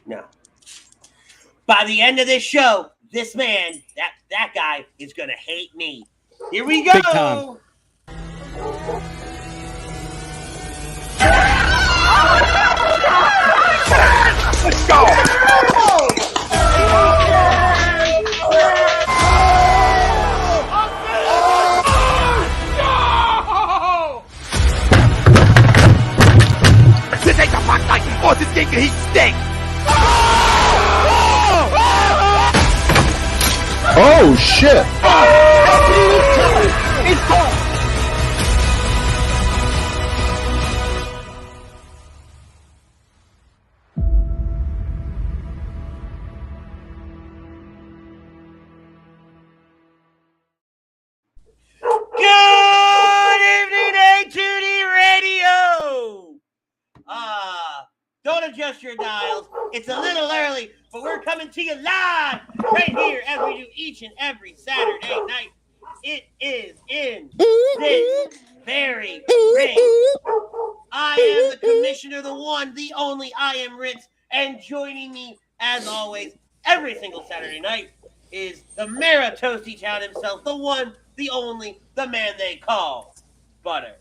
No. By the end of this show, this man, that guy is going to hate me. Here we go. Big time. Let's go. This ain't the fight night. Oh, this game can heat stink. Oh shit! It's gone. Good evening, A2D Radio. Don't adjust your dials. It's a little early, but we're coming to you live right here as we do each and every Saturday night. It is in this very ring. I am the commissioner, the one, the only. I am Ritz, and joining me, as always, every single Saturday night is the mayor of Toasty Town himself, the one, the only, the man they call Butter.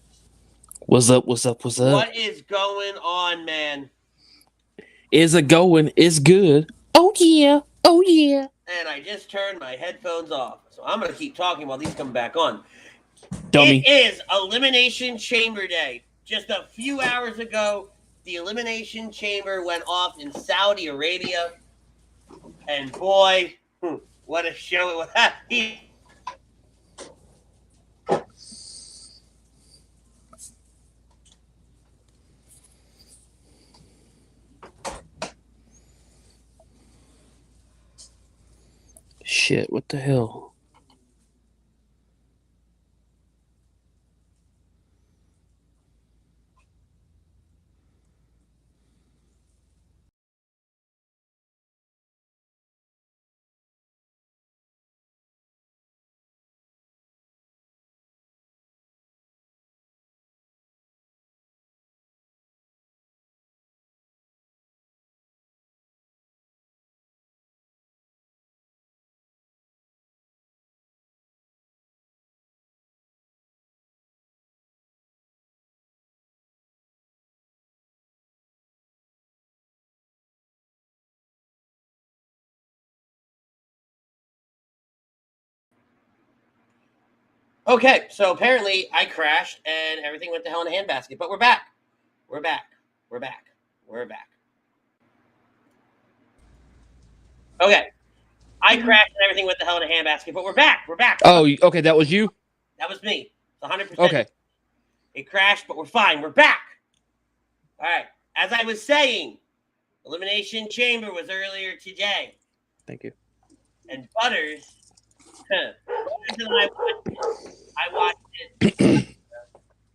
What's up? What's up? What's up? What is going on, man? Is it going? It's good. Oh yeah. Oh yeah. And I just turned my headphones off, so I'm going to keep talking while these come back on. Dummy. It is Elimination Chamber Day. Just a few hours ago, the Elimination Chamber went off in Saudi Arabia. And boy, what a show it was. Shit, what the hell? Okay, so apparently I crashed and everything went to hell in a handbasket, but we're back. We're back. We're back. We're back. Okay. I crashed and everything went to hell in a handbasket, but we're back. We're back. Oh, okay, that was you? That was me. It's 100%. Okay. It crashed, but we're fine. We're back. All right. As I was saying, Elimination Chamber was earlier today. Thank you. And Butters, I watched it.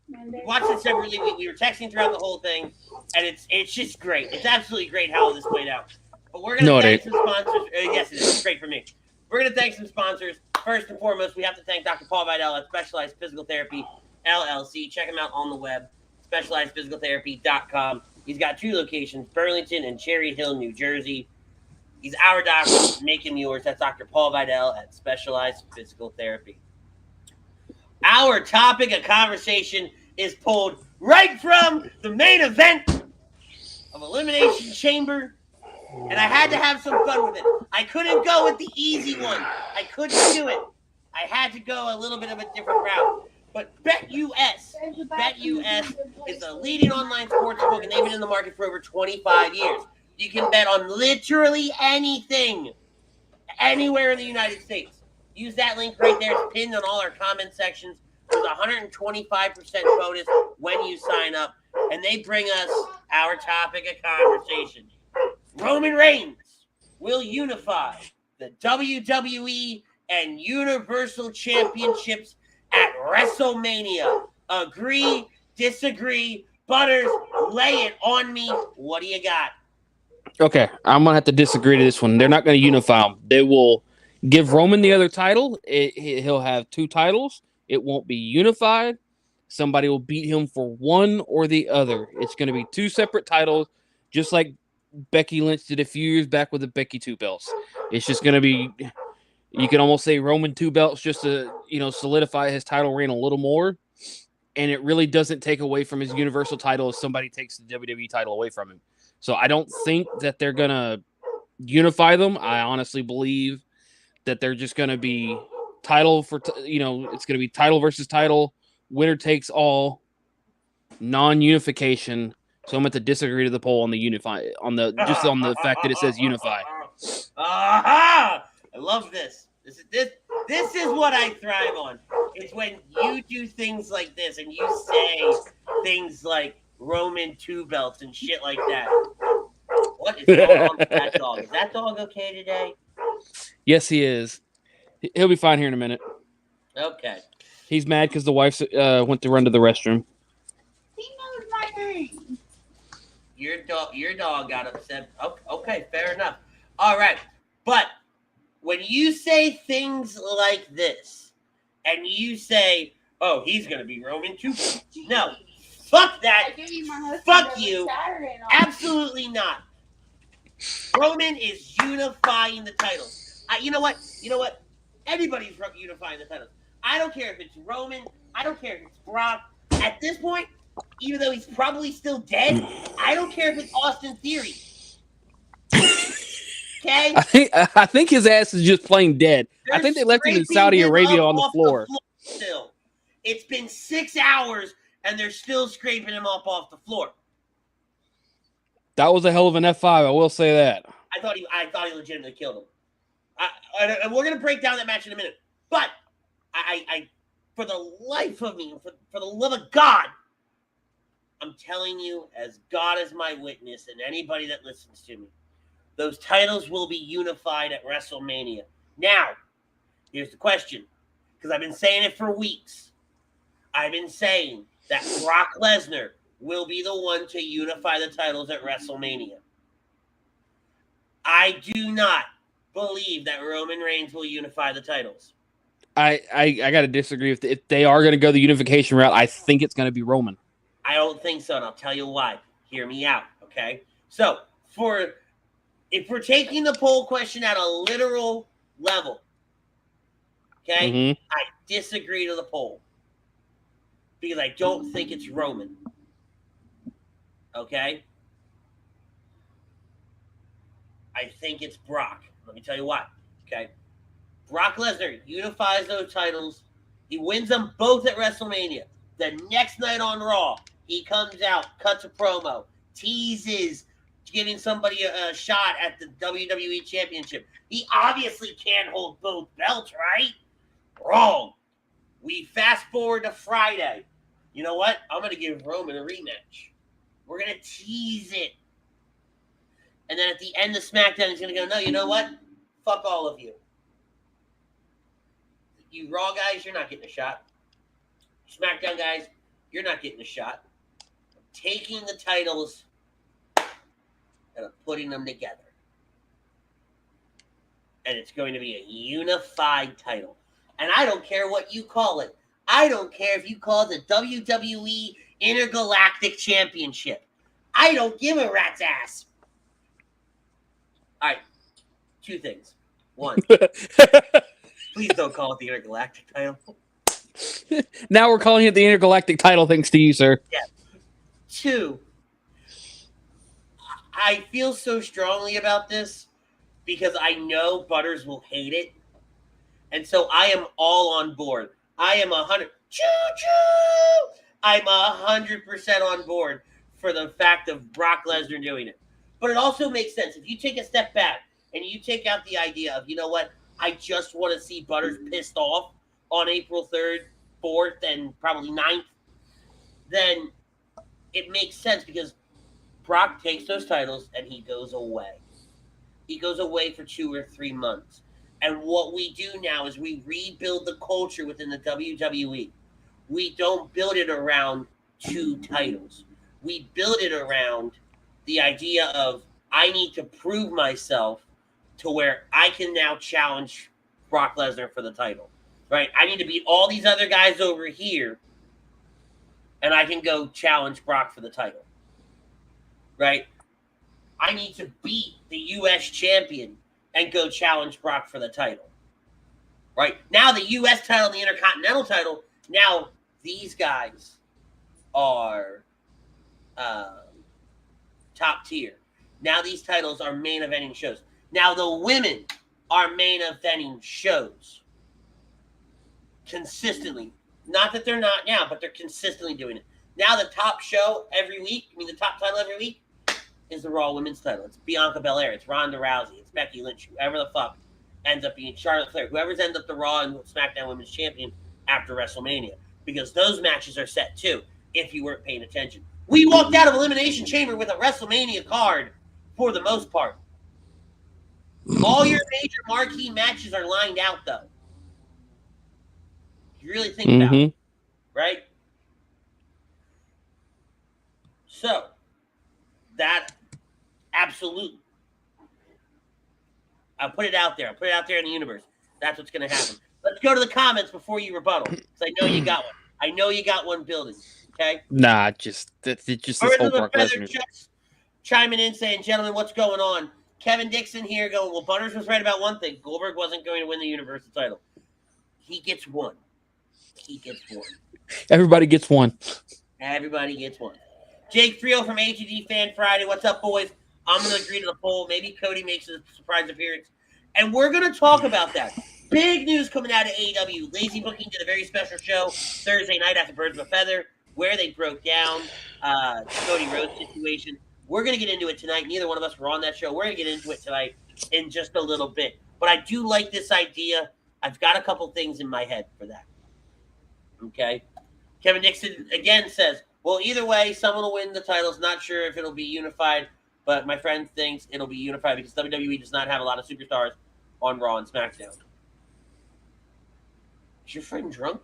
We watched it separately. We were texting throughout the whole thing, and it's just great. It's absolutely great how this played out. But we're going to thank some sponsors. Yes, it is. It's great for me. We're going to thank some sponsors. First and foremost, we have to thank Dr. Paul Vidal at Specialized Physical Therapy, LLC. Check him out on the web, specializedphysicaltherapy.com. He's got 2 locations, Burlington and Cherry Hill, New Jersey. He's our doctor, make him yours. That's Dr. Paul Vidal at Specialized Physical Therapy. Our topic of conversation is pulled right from the main event of Elimination Chamber, and I had to have some fun with it. I couldn't go with the easy one. I couldn't do it. I had to go a little bit of a different route. But BetUS is a leading online sportsbook, and they've been in the market for over 25 years. You can bet on literally anything, anywhere in the United States. Use that link right there. It's pinned on all our comment sections. There's a 125% bonus when you sign up. And they bring us our topic of conversation. Roman Reigns will unify the WWE and Universal Championships at WrestleMania. Agree, disagree, Butters, lay it on me. What do you got? Okay, I'm going to have to disagree to this one. They're not going to unify them. They will give Roman the other title. He'll have 2 titles. It won't be unified. Somebody will beat him for one or the other. It's going to be 2 separate titles, just like Becky Lynch did a few years back with the Becky 2 belts. It's just going to be, you can almost say Roman 2 belts just to, solidify his title reign a little more. And it really doesn't take away from his Universal title if somebody takes the WWE title away from him. So I don't think that they're going to unify them. I honestly believe that they're just going to be title for, it's going to be title versus title, winner takes all, non-unification. So I'm at to disagree to the poll on the unify, on the fact that it says unify. Aha! I love this. This is what I thrive on. It's when you do things like this and you say things like Roman 2 belts and shit like that. What is going on with that dog? Is that dog okay today? Yes, he is. He'll be fine here in a minute. Okay. He's mad because the wife went to run to the restroom. He knows my name. Your dog got upset. Okay, fair enough. All right. But when you say things like this, and you say, oh, he's going to be Roman 2. No. Fuck that. Fuck you. Absolutely not. Roman is unifying the titles. You know what? Anybody's unifying the titles. I don't care if it's Roman. I don't care if it's Brock. At this point, even though he's probably still dead, I don't care if it's Austin Theory. Okay? I think his ass is just plain dead. I think they left him in Saudi Arabia on the floor. Still. It's been 6 hours, and they're still scraping him up off the floor. That was a hell of an F5. I will say that. I thought he legitimately killed him. And we're gonna break down that match in a minute. But I for the life of me, for the love of God, I'm telling you, as God is my witness, and anybody that listens to me, those titles will be unified at WrestleMania. Now, here's the question, because I've been saying it for weeks. I've been saying that Brock Lesnar will be the one to unify the titles at WrestleMania. I do not believe that Roman Reigns will unify the titles. I got to disagree. If they are going to go the unification route, I think it's going to be Roman. I don't think so, and I'll tell you why. Hear me out, okay? So, if we're taking the poll question at a literal level, okay, I disagree to the poll because I don't think it's Roman. Okay? I think it's Brock. Let me tell you why. Okay? Brock Lesnar unifies those titles. He wins them both at WrestleMania. The next night on Raw, he comes out, cuts a promo, teases giving somebody a shot at the WWE Championship. He obviously can't hold both belts, right? Wrong. We fast forward to Friday. You know what? I'm going to give Roman a rematch. We're going to tease it. And then at the end of SmackDown, he's going to go, no, you know what? Fuck all of you. You Raw guys, you're not getting a shot. SmackDown guys, you're not getting a shot. I'm taking the titles and I'm putting them together. And it's going to be a unified title. And I don't care what you call it. I don't care if you call it the WWE Intergalactic Championship. I don't give a rat's ass. All right. 2 things. 1. Please don't call it the Intergalactic title. Now we're calling it the Intergalactic title thanks to you, sir. Yeah. 2. I feel so strongly about this because I know Butters will hate it. And so I am all on board. I am 100. Choo-choo! I'm 100% on board for the fact of Brock Lesnar doing it. But it also makes sense. If you take a step back and you take out the idea of, you know what, I just want to see Butters pissed off on April 3rd, 4th, and probably 9th, then it makes sense because Brock takes those titles and he goes away. He goes away for 2 or 3 months. And what we do now is we rebuild the culture within the WWE. We don't build it around 2 titles. We build it around the idea of I need to prove myself to where I can now challenge Brock Lesnar for the title, right? I need to beat all these other guys over here and I can go challenge Brock for the title, right? I need to beat the U.S. champion and go challenge Brock for the title. Right? Now the U.S. title and the Intercontinental title, now these guys are top tier. Now these titles are main eventing shows. Now the women are main eventing shows. Consistently. Not that they're not now, but they're consistently doing it. Now the top show every week, the top title every week, is the Raw Women's title. It's Bianca Belair. It's Ronda Rousey. It's Becky Lynch. Whoever the fuck ends up being Charlotte Flair. Whoever's ends up the Raw and Smackdown Women's Champion after WrestleMania. Because those matches are set too, if you weren't paying attention. We walked out of Elimination Chamber with a WrestleMania card for the most part. All your major marquee matches are lined out, though. If you really think about it, right? So, that absolutely. I'll put it out there. I'll put it out there in the universe. That's what's going to happen. Let's go to the comments before you rebuttal. Because I know you got one. I know you got one building. Okay? Nah, just this whole Brock Lesnar. Chiming in saying, gentlemen, what's going on? Kevin Dixon here going, well, Butters was right about one thing. Goldberg wasn't going to win the Universal title. He gets one. He gets one. Everybody gets one. Everybody gets one. Jake Friel from HED Fan Friday. What's up, boys? I'm going to agree to the poll. Maybe Cody makes a surprise appearance. And we're going to talk about that. Big news coming out of AEW. Lazy Booking did a very special show Thursday night after Birds of a Feather where they broke down the Cody Rhodes situation. We're going to get into it tonight. Neither one of us were on that show. We're going to get into it tonight in just a little bit. But I do like this idea. I've got a couple things in my head for that. Okay? Kevin Dixon again says, well, either way, someone will win the titles. Not sure if it'll be unified, but my friend thinks it'll be unified because WWE does not have a lot of superstars on Raw and SmackDown. Is your friend drunk?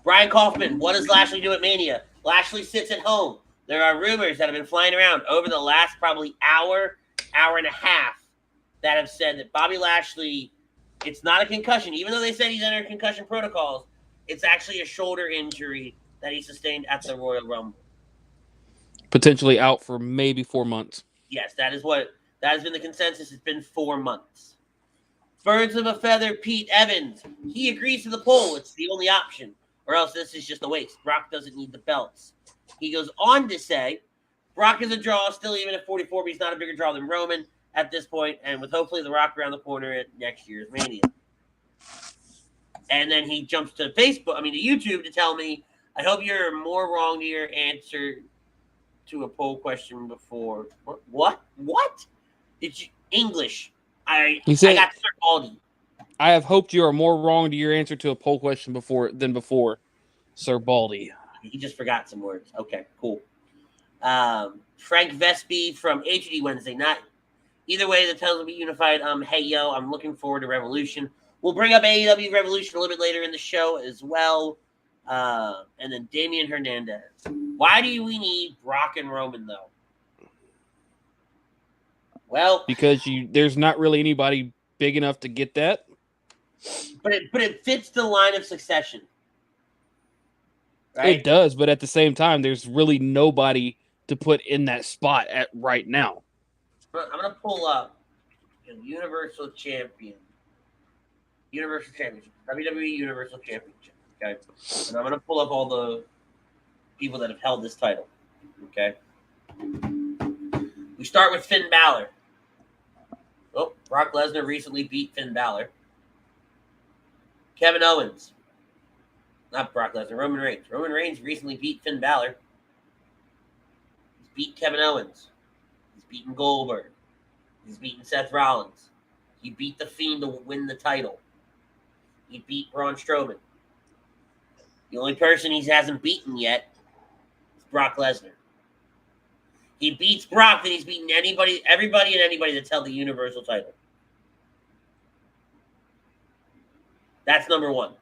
Brian Kaufman, what does Lashley do at Mania? Lashley sits at home. There are rumors that have been flying around over the last probably hour and a half that have said that Bobby Lashley, it's not a concussion. Even though they said he's under concussion protocols, it's actually a shoulder injury that he sustained at the Royal Rumble. Potentially out for maybe 4 months. Yes, that has been the consensus. It's been 4 months. Birds of a Feather, Pete Evans. He agrees to the poll. It's the only option. Or else this is just a waste. Brock doesn't need the belts. He goes on to say, Brock is a draw, still even at 44, but he's not a bigger draw than Roman at this point, and with hopefully The Rock around the corner at next year's Mania. And then he jumps to YouTube to tell me, I hope you're more wrong to your answer to a poll question before. What? Did you English? I got Sir I have hoped you are more wrong to your answer to a poll question than before, Sir Baldy. He just forgot some words. Okay, cool. Frank Vespi from HD Wednesday night. Either way, the titles will be unified. Hey, yo, I'm looking forward to Revolution. We'll bring up AEW Revolution a little bit later in the show as well. And then Damian Hernandez. Why do we need Brock and Roman, though? Well, because there's not really anybody big enough to get that. But it fits the line of succession. Right? It does, but at the same time, there's really nobody to put in that spot at right now. I'm going to pull up Universal Championship, WWE Universal Championship, okay? And I'm going to pull up all the people that have held this title, okay? We start with Finn Balor. Oh, Brock Lesnar recently beat Finn Balor. Kevin Owens. Not Brock Lesnar, Roman Reigns. Roman Reigns recently beat Finn Balor. He's beat Kevin Owens. He's beaten Goldberg. He's beaten Seth Rollins. He beat The Fiend to win the title. He beat Braun Strowman. The only person he hasn't beaten yet is Brock Lesnar. He beats Brock, then he's beaten everybody and anybody that's held the Universal title. That's number one.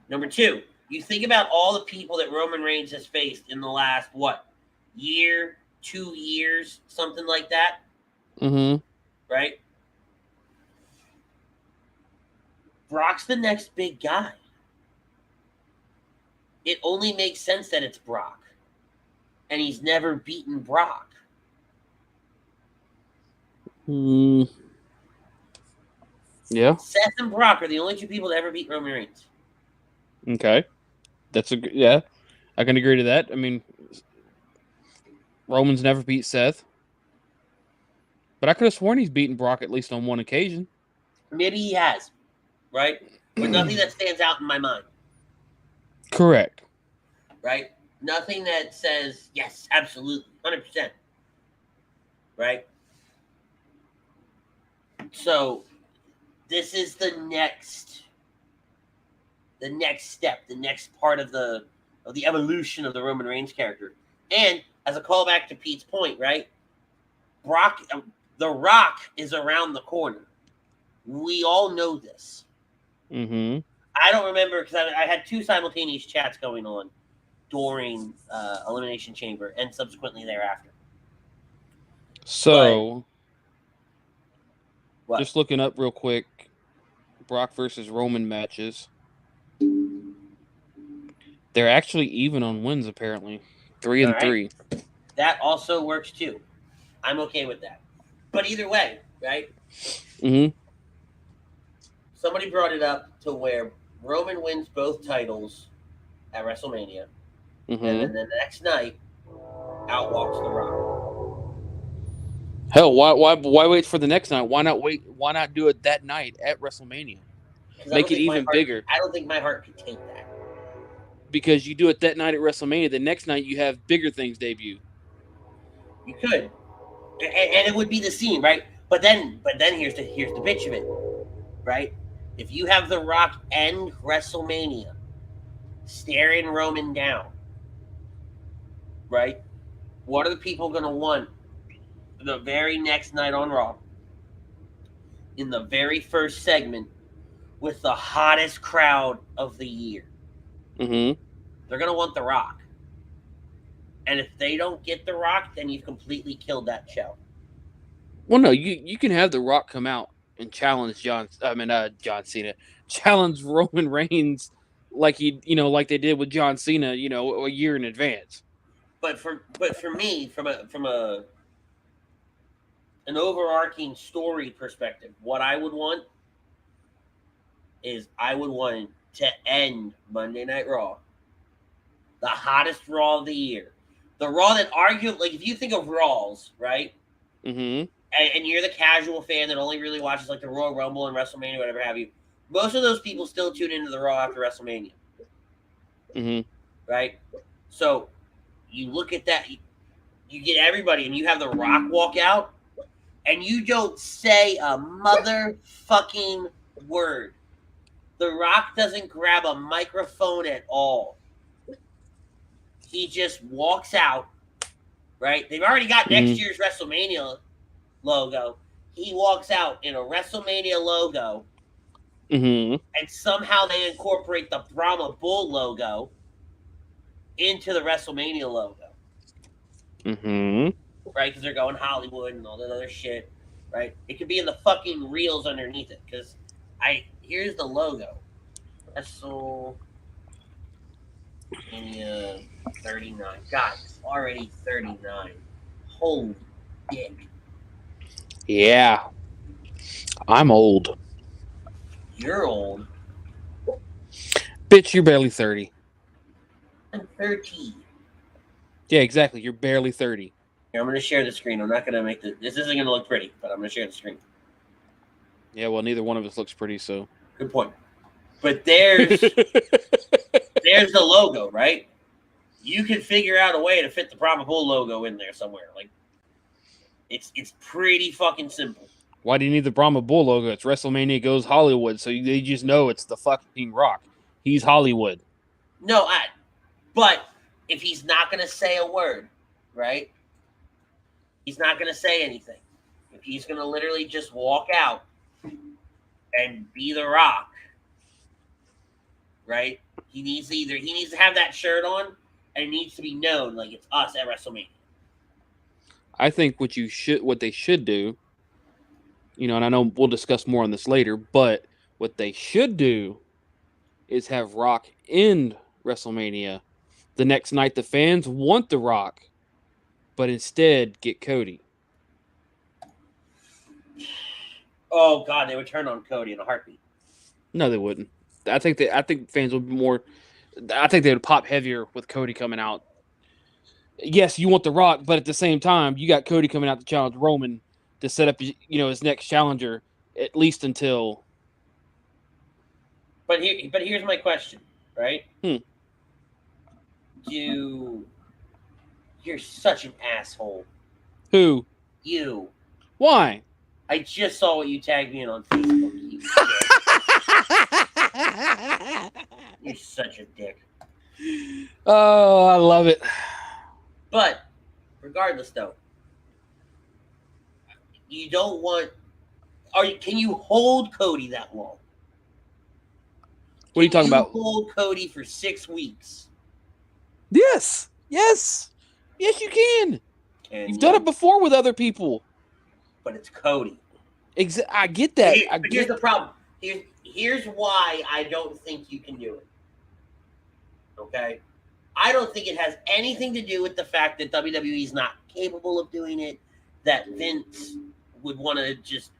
Number two, you think about all the people that Roman Reigns has faced in the last, year, 2 years, something like that? Mm-hmm. Right? Brock's the next big guy. it only makes sense that it's Brock. And he's never beaten Brock. Yeah. Seth and Brock are the only two people to ever beat Roman Reigns. Okay. Yeah. I can agree to that. I mean, Roman's never beat Seth. But I could have sworn he's beaten Brock at least on one occasion. Maybe he has, right? But nothing that stands out in my mind. Correct. Right? Nothing that says, yes, absolutely, 100%. Right? So, this is the next step, the next part of the evolution of the Roman Reigns character. And as a callback to Pete's point, right? The Rock is around the corner. We all know this. Mm-hmm. I don't remember because I had two simultaneous chats going on during Elimination Chamber and subsequently thereafter. So, what? Just looking up real quick, Brock versus Roman matches. They're actually even on wins, apparently. 3-3. That also works too. I'm okay with that. But either way, right? Mm-hmm. Somebody brought it up to where Roman wins both titles at WrestleMania, Mm-hmm. and then the next night, out walks The Rock. Hell, why wait for the next night? Why not wait? Why not do it that night at WrestleMania? Make it even bigger. I don't think my heart could take that. Because you do it that night at WrestleMania, the next night you have bigger things debut. You could, and it would be the scene, right? But then here's the bitch of it, right? If you have The Rock end WrestleMania staring Roman down, right? What are the people going to want the very next night on Raw? In the very first segment with the hottest crowd of the year. Mm-hmm. They're going to want The Rock. And if they don't get The Rock, then you've completely killed that show. Well, no, you can have The Rock come out and challenge John Cena, challenge Roman Reigns like like they did with John Cena, a year in advance. But for me, from an overarching story perspective, what I would want is I would want to end Monday Night Raw, the hottest Raw of the year, the Raw that arguably, like if you think of Raws, right? Mm-hmm. And you're the casual fan that only really watches like the Royal Rumble and WrestleMania, whatever have you. Most of those people still tune into the Raw after WrestleMania. Mm-hmm. Right? So you look at that, you get everybody, and you have The Rock walk out, and you don't say a motherfucking word. The Rock doesn't grab a microphone at all. He just walks out, right? They've already got next year's WrestleMania logo. He walks out in a WrestleMania logo, and somehow they incorporate the Brahma Bull logo into the WrestleMania logo. Mm-hmm. Right? Because they're going Hollywood and all that other shit. Right? It could be in the fucking reels underneath it. Because here's the logo. WrestleMania 39. God, it's already 39. Holy dick. Yeah. I'm old. You're old. Bitch, you're barely 30. I'm 30. Yeah, exactly. You're barely 30. Here, I'm going to share the screen. I'm not going to make this isn't going to look pretty, but I'm going to share the screen. Yeah, well, neither one of us looks pretty, so. Good point. But there's the logo, right? You can figure out a way to fit the Brahma Bull logo in there somewhere. Like, it's pretty fucking simple. Why do you need the Brahma Bull logo? It's WrestleMania Goes Hollywood, so they just know it's the fucking Rock. He's Hollywood. No, but if he's not going to say a word, right? He's not going to say anything. If he's going to literally just walk out and be The Rock, right? He needs to have that shirt on, and it needs to be known like it's us at WrestleMania. I think what they should do, and I know we'll discuss more on this later, but what they should do is have Rock end WrestleMania The next night, the fans want The Rock, but instead get Cody. Oh God, they would turn on Cody in a heartbeat. No, they wouldn't. I think fans would be more. I think they would pop heavier with Cody coming out. Yes, you want The Rock, but at the same time, you got Cody coming out to challenge Roman to set up, his next challenger, at least until. But here's my question, right? You're such an asshole. Who? You. Why? I just saw what you tagged me in on Facebook. You You're such a dick. Oh, I love it. But regardless, though, you don't want. Can you hold Cody that long? What are you talking about? Hold Cody for 6 weeks. Yes, you can. You've done it before with other people. But it's Cody. I get that. Here's the problem. Here's why I don't think you can do it. Okay? I don't think it has anything to do with the fact that WWE is not capable of doing it, that Vince would want to just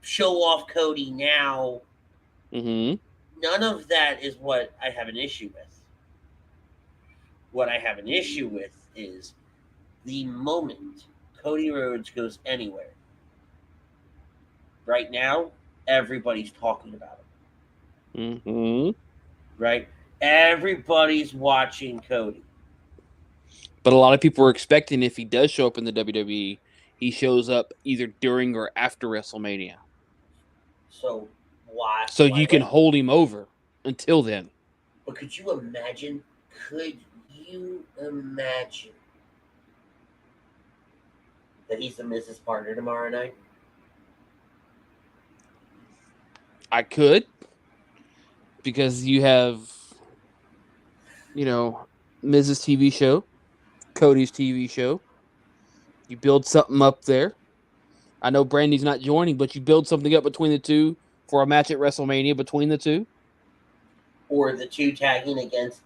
show off Cody now. Mm-hmm. None of that is what I have an issue with. What I have an issue with is the moment Cody Rhodes goes anywhere. Right now, everybody's talking about it. Mm-hmm. Right? Everybody's watching Cody. But a lot of people are expecting if he does show up in the WWE, he shows up either during or after WrestleMania. So why? So you can hold him over until then. But could you imagine that he's the Miz's partner tomorrow night? I could. Because you have, Miz's TV show, Cody's TV show. You build something up there. I know Brandy's not joining, but you build something up between the two for a match at WrestleMania between the two. Or the two tagging against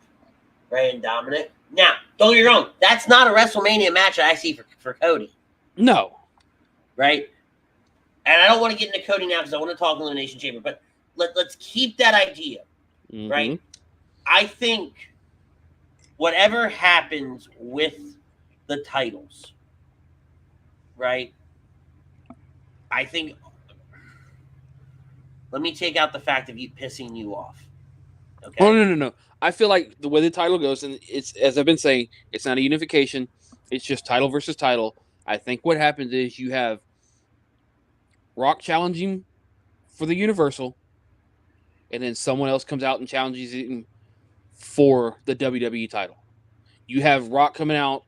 Rey and Dominik. Now, don't get me wrong. That's not a WrestleMania match I see for Cody. No. Right? And I don't want to get into Cody now because I want to talk Elimination Chamber. But let's keep that idea. Mm-hmm. Right? I think whatever happens with the titles, right? I think, let me take out the fact of you pissing you off. Okay. Oh, no. I feel like the way the title goes, and it's, as I've been saying, it's not a unification. It's just title versus title. I think what happens is you have Rock challenging for the Universal, and then someone else comes out and challenges him for the WWE title. You have Rock coming out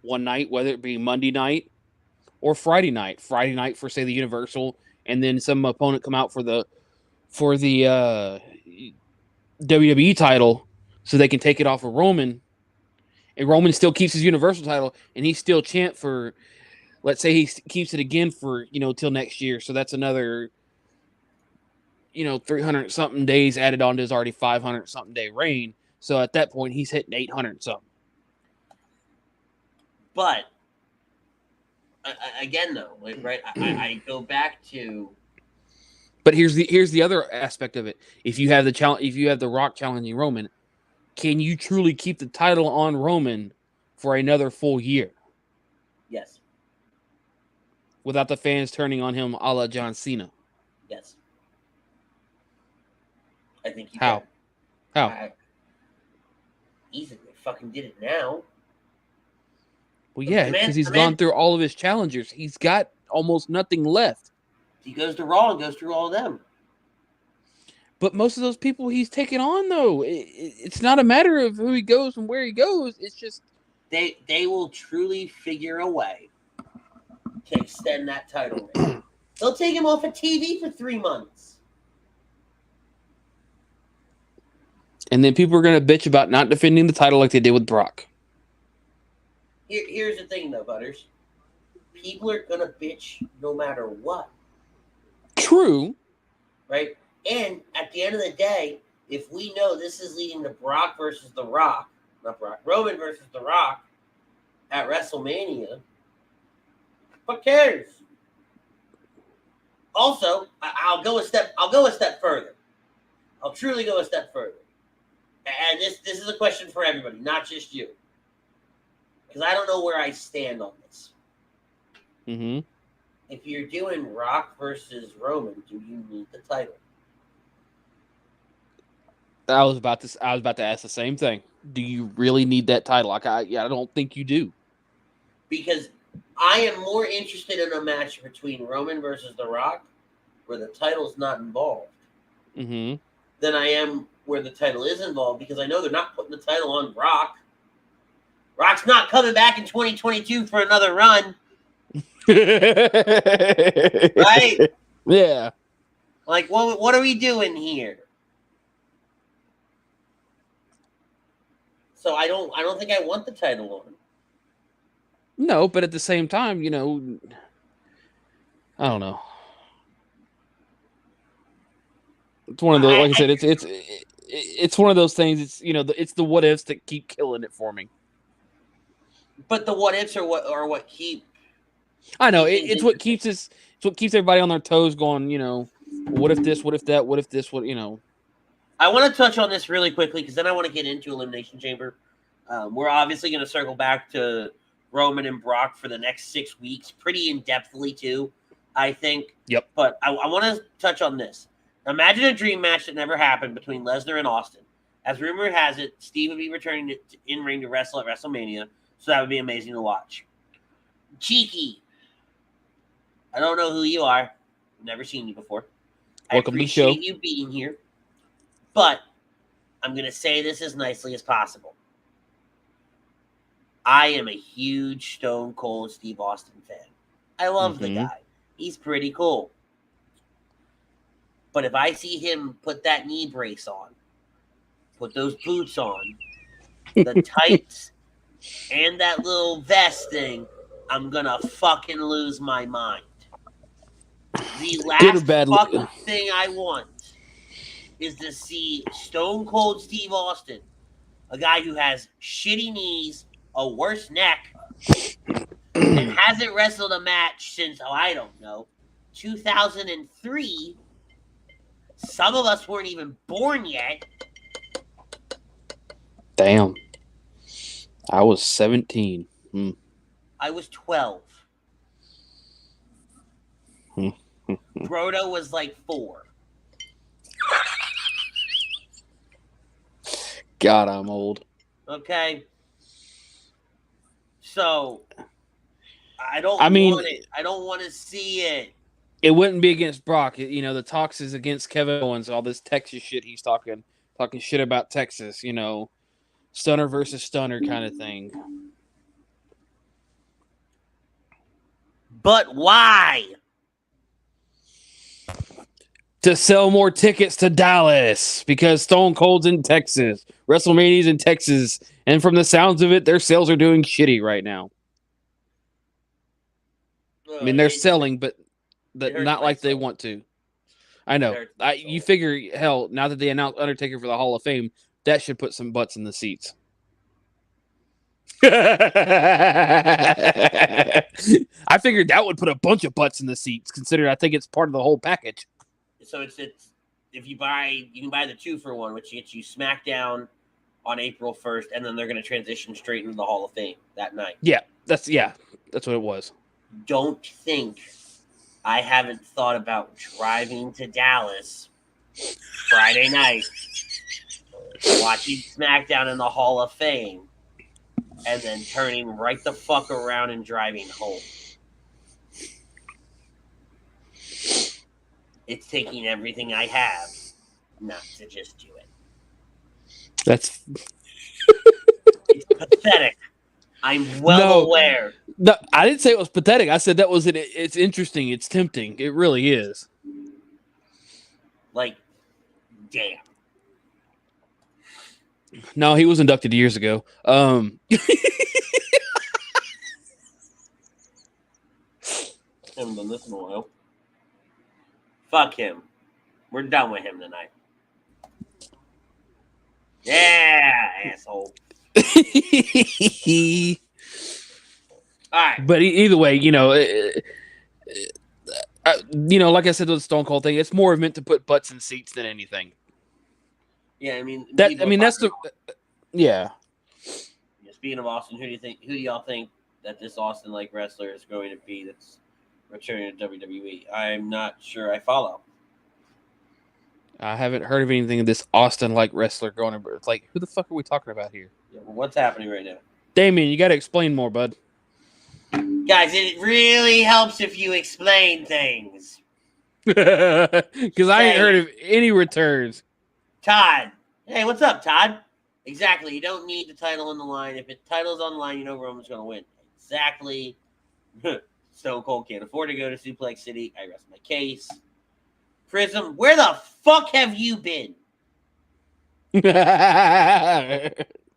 one night, whether it be Monday night or Friday night. Friday night for, say, the Universal, and then some opponent come out for the WWE title so they can take it off of Roman. And Roman still keeps his Universal title, and he still chant for, let's say he keeps it again for, till next year. So that's another, 300-something days added on to his already 500-something day reign. So at that point, he's hitting 800-something. But, again, though, right, I go back to... But here's the other aspect of it. If you have the Rock challenging Roman, can you truly keep the title on Roman for another full year? Yes. Without the fans turning on him a la John Cena? Yes. I think you How? can. How? Easily. Fucking did it now. Well, yeah, because he's gone through all of his challengers. He's got almost nothing left. He goes to Raw and goes through all of them. But most of those people he's taken on, though, it's not a matter of who he goes and where he goes. It's just... They will truly figure a way to extend that title reign. They'll take him off of TV for 3 months. And then people are going to bitch about not defending the title like they did with Brock. Here's the thing, though, Butters. People are going to bitch no matter what. True. Right? And at the end of the day, if we know this is leading to Brock versus The Rock, Roman versus The Rock at WrestleMania. What cares? Also, I'll go a step further. I'll truly go a step further. And this is a question for everybody, not just you. Because I don't know where I stand on this. Mm-hmm. If you're doing Rock versus Roman, do you need the title? I was about to ask the same thing. Do you really need that title? I don't think you do. Because I am more interested in a match between Roman versus The Rock, where the title's not involved, Mm-hmm. than I am where the title is involved, because I know they're not putting the title on Rock. Rock's not coming back in 2022 for another run. Right? Yeah. Like, what are we doing here? So I don't think I want the title on. No, but at the same time, I don't know. It's one of those. Like I said, it's one of those things. It's it's the what ifs that keep killing it for me. But the what ifs are what keep. I know it's what keeps us. It's what keeps everybody on their toes, going. What if this? What if that? What if this? What? I want to touch on this really quickly because then I want to get into Elimination Chamber. We're obviously going to circle back to Roman and Brock for the next 6 weeks, pretty in-depthly too, I think. Yep. But I want to touch on this. Imagine a dream match that never happened between Lesnar and Austin. As rumor has it, Steve would be returning in-ring to wrestle at WrestleMania, so that would be amazing to watch. Cheeky. I don't know who you are. Never seen you before. Welcome to the show. I appreciate you being here. But I'm going to say this as nicely as possible. I am a huge Stone Cold Steve Austin fan. I love the guy. He's pretty cool. But if I see him put that knee brace on, put those boots on, the tights, and that little vest thing, I'm going to fucking lose my mind. The last fucking thing I want is to see Stone Cold Steve Austin, a guy who has shitty knees, a worse neck, and hasn't wrestled a match since, I don't know, 2003. Some of us weren't even born yet. Damn. I was 17. I was 12. Brodo was like 4. God, I'm old. Okay. So I don't want it. I don't want to see it. It wouldn't be against Brock. The talks is against Kevin Owens, all this Texas shit he's talking shit about Texas, stunner versus stunner kind of thing. But why? To sell more tickets to Dallas, because Stone Cold's in Texas, WrestleMania's in Texas, and from the sounds of it, their sales are doing shitty right now. I mean, they're selling, but not like they want to. I know. You figure, hell, now that they announced Undertaker for the Hall of Fame, that should put some butts in the seats. I figured that would put a bunch of butts in the seats, considering I think it's part of the whole package. So it's if you can buy the 2-for-1, which gets you SmackDown on April 1st, and then they're going to transition straight into the Hall of Fame that night. Yeah, that's what it was. Don't think I haven't thought about driving to Dallas Friday night, watching SmackDown in the Hall of Fame, and then turning right the fuck around and driving home. It's taking everything I have not to just do it. That's it's pathetic. I'm well aware. No, I didn't say it was pathetic. I said that was it's interesting. It's tempting. It really is. Like, damn. No, he was inducted years ago. Haven't done this in a while. Fuck him. We're done with him tonight. Yeah, asshole. All right. But either way, like I said with the Stone Cold thing, it's more meant to put butts in seats than anything. Yeah, I mean, That's the yeah. Speaking of Austin, who do y'all think that this Austin-like wrestler is going to be that's returning to WWE? I'm not sure I follow. I haven't heard of anything of this Austin-like wrestler going over. It's like, who the fuck are we talking about here? Yeah, well, what's happening right now? Damien, you got to explain more, bud. Guys, it really helps if you explain things. Because I ain't heard of any returns. Todd. Hey, what's up, Todd? Exactly. You don't need the title on the line. If the title's on the line, you know Roman's going to win. Exactly. Stone Cold can't afford to go to Suplex City. I rest my case. Prism, where the fuck have you been?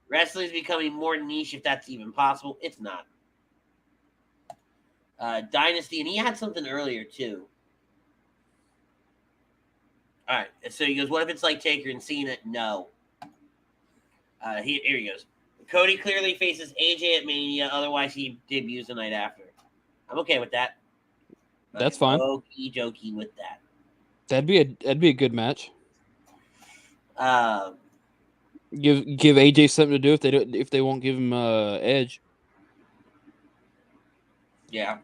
Wrestling's becoming more niche, if that's even possible. It's not. Dynasty, and he had something earlier, too. All right, so he goes, what if it's like Taker and Cena? No. Here he goes. Cody clearly faces AJ at Mania, otherwise he debuts the night after. I'm okay with that. That's fine. Okie dokie with that. That'd be a good match. Um, Give AJ something to do if they won't give him Edge. Yeah.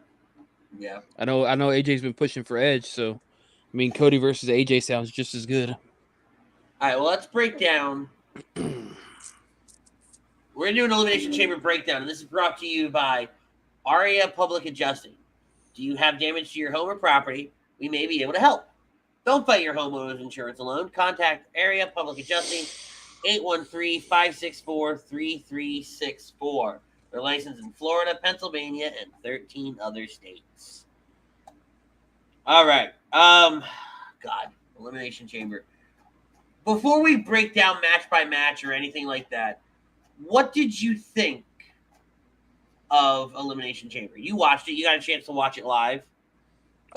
I know AJ's been pushing for Edge, so I mean Cody versus AJ sounds just as good. All right, well, let's break down. We're going to do an Elimination Chamber breakdown, and this is brought to you by Aria Public Adjusting. Do you have damage to your home or property? We may be able to help. Don't fight your homeowner's insurance alone. Contact Area Public Adjusting, 813-564-3364. They're licensed in Florida, Pennsylvania, and 13 other states. All right. Elimination Chamber. Before we break down match by match or anything like that, what did you think of Elimination Chamber? You watched it. You got a chance to watch it live.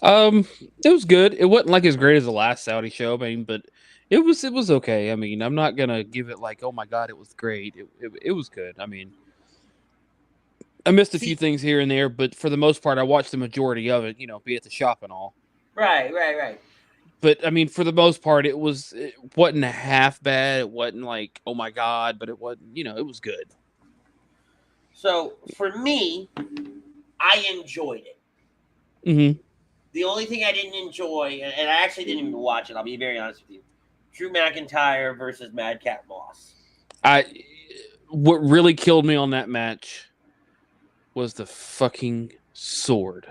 It was good. It wasn't like as great as the last Saudi show, but it was okay. I mean, I'm not gonna give it like, oh my god, it was great. It was good. I mean, I missed a few things here and there, but for the most part, I watched the majority of it. Be at the shop and all. Right. But I mean, for the most part, it wasn't half bad. It wasn't like, oh my god, but it wasn't. It was good. So for me, I enjoyed it. Mm-hmm. The only thing I didn't enjoy, and I actually didn't even watch it, I'll be very honest with you, Drew McIntyre versus Madcapp Moss. What really killed me on that match was the fucking sword.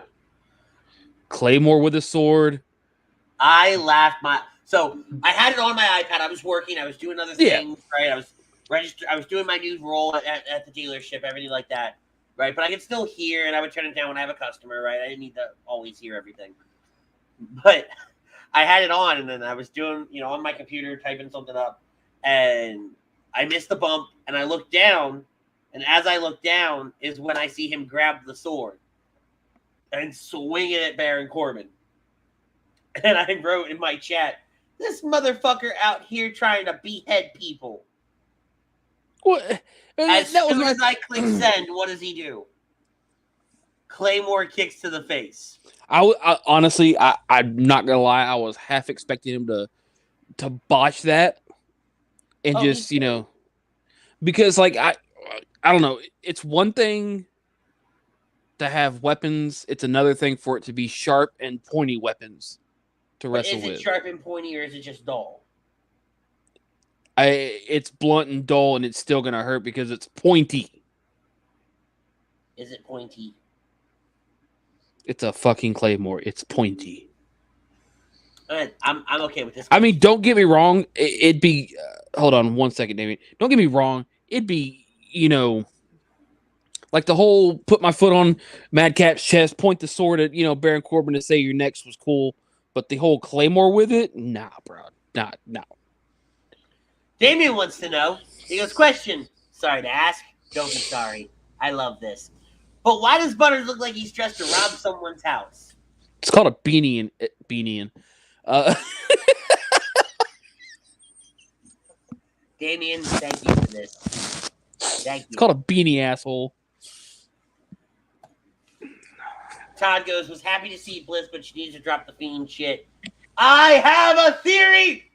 Claymore with a sword. I laughed so I had it on my iPad. I was working. I was doing other things, right? I was doing my new role at the dealership, everything like that, right? But I could still hear, and I would turn it down when I have a customer, right? I didn't need to always hear everything. But I had it on, and then I was doing, on my computer, typing something up, and I missed the bump, and I looked down, and as I looked down is when I see him grab the sword and swing it at Baron Corbin. And I wrote in my chat, this motherfucker out here trying to behead people. What? As soon as I click send, what does he do? Claymore kicks to the face. I honestly, I'm not gonna lie, I was half expecting him to botch that and just because like I don't know. It's one thing to have weapons. It's another thing for it to be sharp and pointy weapons to wrestle with. Is it sharp and pointy, or is it just dull? It's blunt and dull, and it's still gonna hurt because it's pointy. Is it pointy? It's a fucking Claymore. It's pointy. I'm okay with this. I mean, don't get me wrong. It'd be. Hold on 1 second, David. Don't get me wrong. It'd be, like the whole put my foot on Madcap's chest, point the sword at, Baron Corbin to say your next was cool. But the whole Claymore with it? Nah, bro. No. Damien wants to know. He goes, question. Sorry to ask. Don't be sorry. I love this. But why does Butters look like he's dressed to rob someone's house? It's called a beanie. Damien, thank you for this. Thank you. It's called a beanie, asshole. Todd goes, was happy to see Bliss, but she needs to drop the Fiend shit. I have a theory!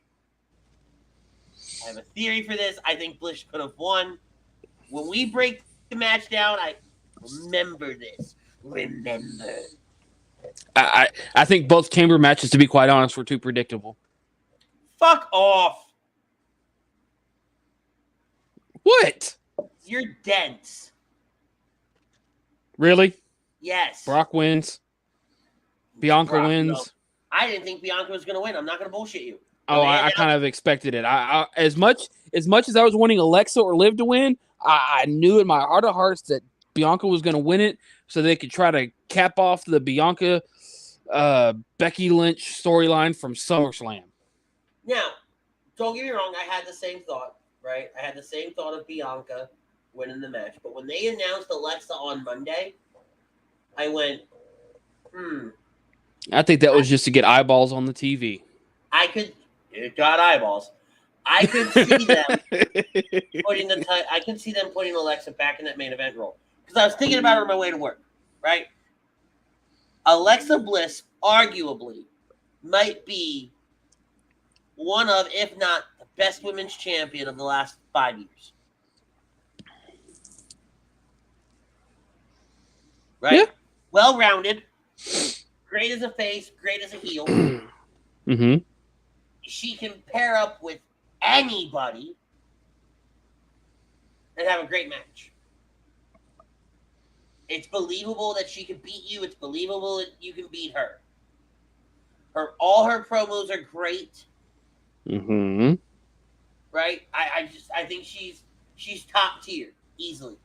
I have a theory for this. I think Bliss could have won. When we break the match down, I remember this. Remember. I think both chamber matches, to be quite honest, were too predictable. Fuck off. What? You're dense. Really? Yes. Brock wins. Bianca Brock, wins. no. I didn't think Bianca was going to win. I'm not going to bullshit you. Oh, I kind of expected it. I as much as I was wanting Alexa or Liv to win, I knew in my heart of hearts that Bianca was going to win it, so they could try to cap off the Bianca Becky Lynch storyline from SummerSlam. Now, don't get me wrong. I had the same thought, right? I had the same thought of Bianca winning the match. But when they announced Alexa on Monday, I went, I think that was just to get eyeballs on the TV. It got eyeballs. I could see them putting Alexa back in that main event role. Because I was thinking about it on my way to work, right? Alexa Bliss arguably might be one of, if not the best women's champion of the last 5 years. Right? Yeah. Well-rounded. Great as a face, great as a heel. Mm-hmm. She can pair up with anybody and have a great match. It's believable that she can beat you. It's believable that you can beat her. All her promos are great. Mm-hmm. Right? I think she's top tier easily.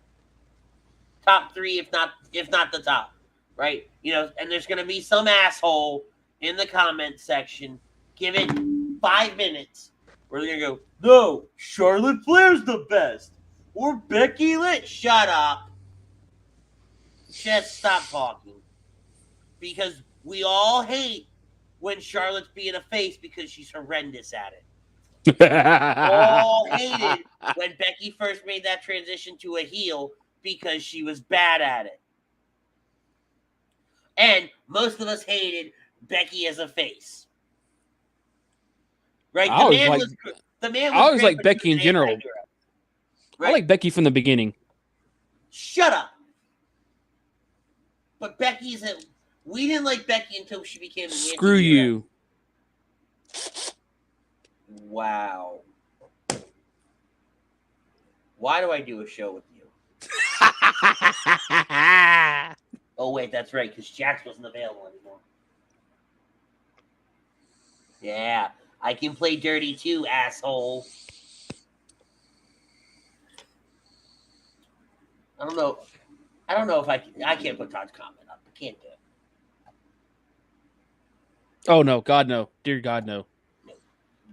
Top 3, if not the top. Right? You know, and there's gonna be some asshole in the comment section. Give it 5 minutes where they're gonna go, no, Charlotte Flair's the best. Or Becky Lynch. Shut up. Just stop talking. Because we all hate when Charlotte's being a face because she's horrendous at it. All hated when Becky first made that transition to a heel because she was bad at it. And most of us hated Becky as a face. Right? I always like Becky in general. Right? I like Becky from the beginning. Shut up. But we didn't like Becky until she became the Screw you. Wow. Why do I do a show with you? Oh, wait, that's right, because Jax wasn't available anymore. Yeah, I can play dirty too, asshole. I don't know if I can't put Todd's comment up. I can't do it. Oh, no. God, no. Dear God, no.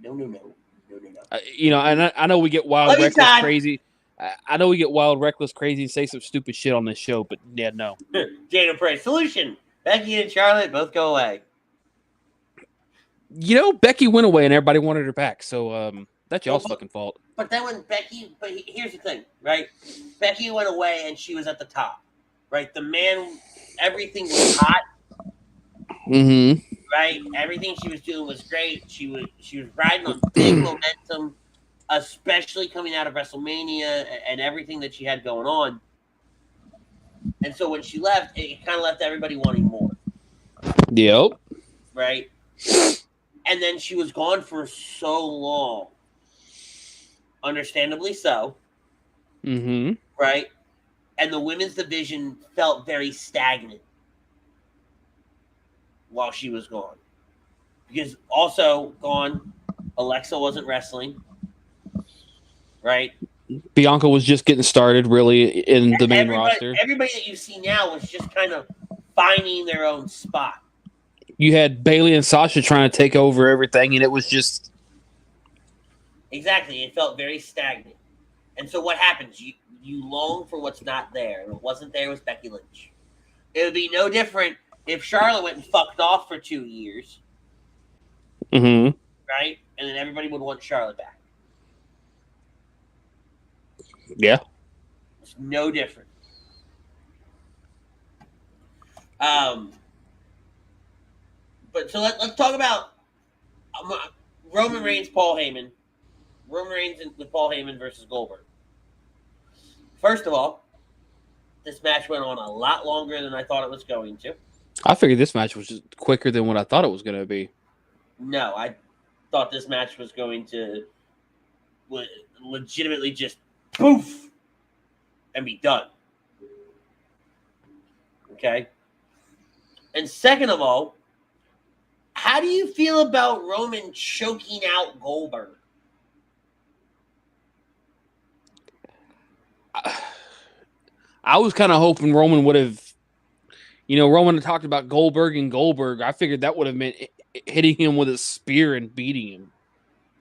No. You know, and I know we get wild, reckless, crazy. I know we get wild, reckless, crazy, and say some stupid shit on this show, but yeah, no. Jada Price solution. Becky and Charlotte both go away. You know, Becky went away and everybody wanted her back, so that's y'all's fucking fault. But then here's the thing, right? Becky went away and she was at the top, right? Everything was hot. Mm-hmm. Right? Everything she was doing was great. She was riding on big momentum, especially coming out of WrestleMania and everything that she had going on. And so when she left, it kind of left everybody wanting more. Yep. Right? And then she was gone for so long. Understandably so. Mm-hmm. Right? And the women's division felt very stagnant while she was gone. Because also gone, Alexa wasn't wrestling. Right? Bianca was just getting started, really, in the main roster. Everybody that you see now was just kind of finding their own spot. You had Bayley and Sasha trying to take over everything, and it was just... Exactly. It felt very stagnant. And so what happens? You long for what's not there. And what wasn't there was Becky Lynch. It would be no different if Charlotte went and fucked off for 2 years. Mm-hmm. Right? And then everybody would want Charlotte back. Yeah. no different. But so let's talk about Roman Reigns, Paul Heyman. Roman Reigns with Paul Heyman versus Goldberg. First of all, this match went on a lot longer than I thought it was going to. I figured this match was just quicker than what I thought it was going to be. No, I thought this match was going to legitimately just poof and be done. Okay? And second of all, how do you feel about Roman choking out Goldberg? I was kind of hoping Roman would have, Roman talked about Goldberg. I figured that would have meant hitting him with a spear and beating him.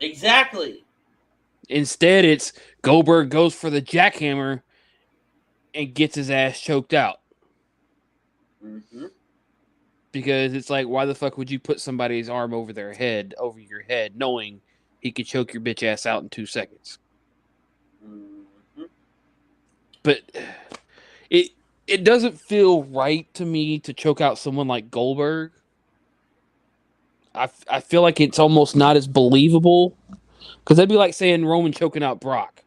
Exactly. Instead, it's Goldberg goes for the jackhammer and gets his ass choked out. Mm-hmm. Because it's like, why the fuck would you put somebody's arm over your head, knowing he could choke your bitch ass out in 2 seconds? Mm-hmm. But it doesn't feel right to me to choke out someone like Goldberg. I feel like it's almost not as believable. Because that'd be like saying Roman choking out Brock.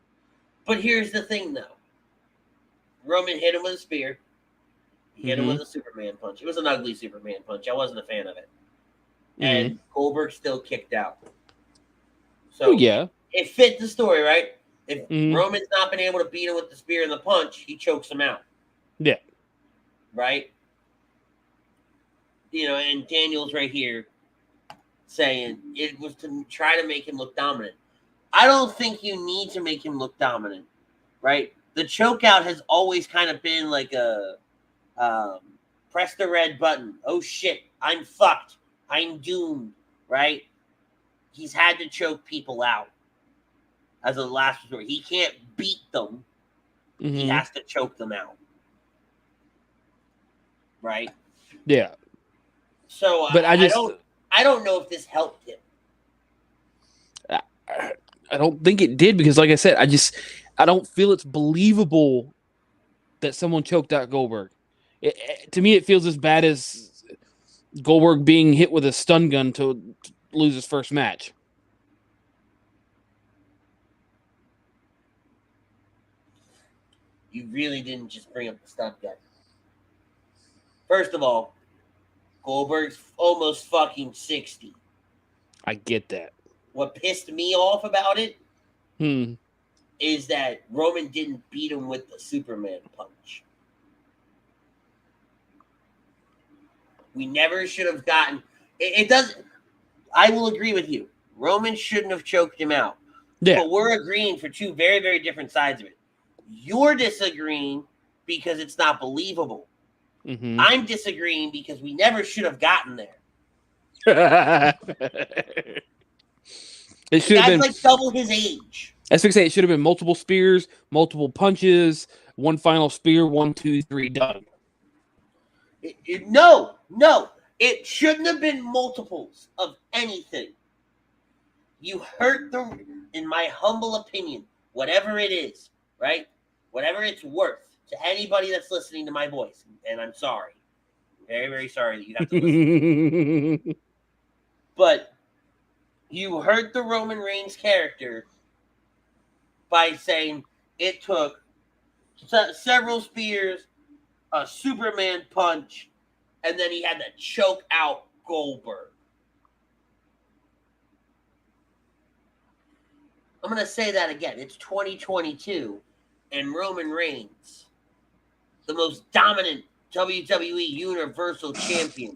But here's the thing, though. Roman hit him with a spear. He hit him with a Superman punch. It was an ugly Superman punch. I wasn't a fan of it. And Goldberg still kicked out. So yeah, it fit the story, right? If Roman's not been able to beat him with the spear and the punch, he chokes him out. Yeah. Right? And Daniel's right here saying it was to try to make him look dominant. I don't think you need to make him look dominant, right? The choke out has always kind of been like a press the red button. Oh shit, I'm fucked. I'm doomed, right? He's had to choke people out as a last resort. He can't beat them. He has to choke them out. Right? Yeah. So but I don't know if this helped him. I don't think it did because, like I said, I don't feel it's believable that someone choked out Goldberg. To me, it feels as bad as Goldberg being hit with a stun gun to lose his first match. You really didn't just bring up the stun gun. First of all, Goldberg's almost fucking 60. I get that. What pissed me off about it is that Roman didn't beat him with the Superman punch. We never should have gotten... It doesn't... I will agree with you. Roman shouldn't have choked him out. Yeah. But we're agreeing for two very, very different sides of it. You're disagreeing because it's not believable. I'm disagreeing because we never should have gotten there. It should have been like double his age. As we say, it should have been multiple spears, multiple punches, one final spear, 1, 2, 3, done. No. It shouldn't have been multiples of anything. You hurt in my humble opinion, whatever it is, right? Whatever it's worth to anybody that's listening to my voice. And I'm sorry. Very, very sorry that you have to listen. But you hurt the Roman Reigns character by saying it took several spears, a Superman punch, and then he had to choke out Goldberg. I'm going to say that again. It's 2022, and Roman Reigns, the most dominant WWE Universal Champion,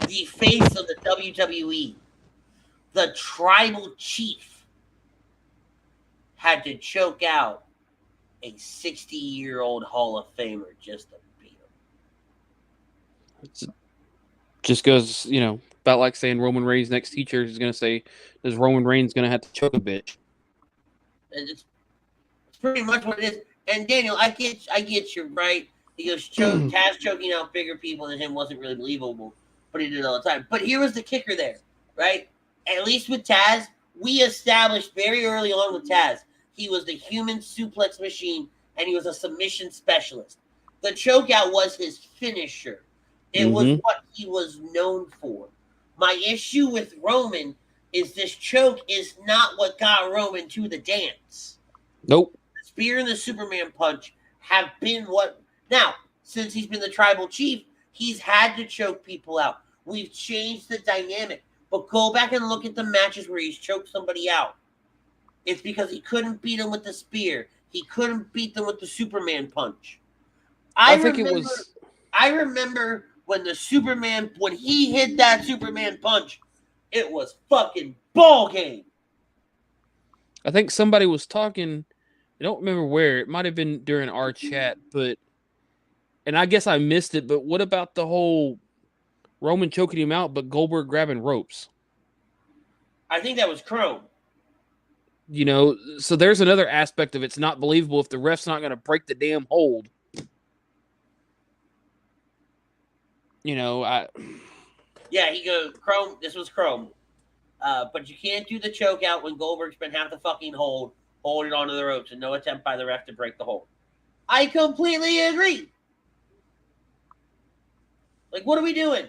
the face of the WWE, the tribal chief, had to choke out a 60-year-old Hall of Famer just to beat him. Just goes, about like saying Roman Reigns' next teacher is going to say, is Roman Reigns going to have to choke a bitch? It's pretty much what it is. And Daniel, I get you, right? He goes, Taz choking out bigger people than him wasn't really believable, but he did it all the time. But here was the kicker there, right? At least with Taz, we established very early on with Taz He was the human suplex machine, and he was a submission specialist. The chokeout was his finisher. It was what he was known for. My issue with Roman is this choke is not what got Roman to the dance. Nope. The spear and the Superman punch have been what... Now, since he's been the tribal chief, he's had to choke people out. We've changed the dynamic. But go back and look at the matches where he's choked somebody out. It's because he couldn't beat him with the spear. He couldn't beat them with the Superman punch. I remember when he hit that Superman punch, it was fucking ball game. I think somebody was talking, I don't remember where, it might have been during our chat, and I guess I missed it, but what about the whole Roman choking him out, but Goldberg grabbing ropes? I think that was Chrome. You know, so there's another aspect of it's not believable if the ref's not going to break the damn hold. You know, Yeah, he goes, Chrome, this was Chrome. But you can't do the choke out when Goldberg's been half the fucking hold, holding onto the ropes, and no attempt by the ref to break the hold. I completely agree. Like, what are we doing?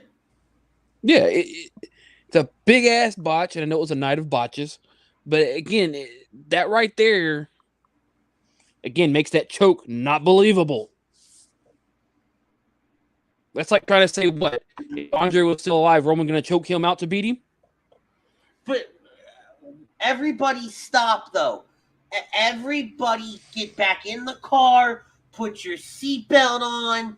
Yeah, it's a big-ass botch, and I know it was a night of botches. But again, that right there, again, makes that choke not believable. That's like trying to say, what? If Andre was still alive, Roman going to choke him out to beat him? But everybody stop, though. Everybody get back in the car, put your seatbelt on,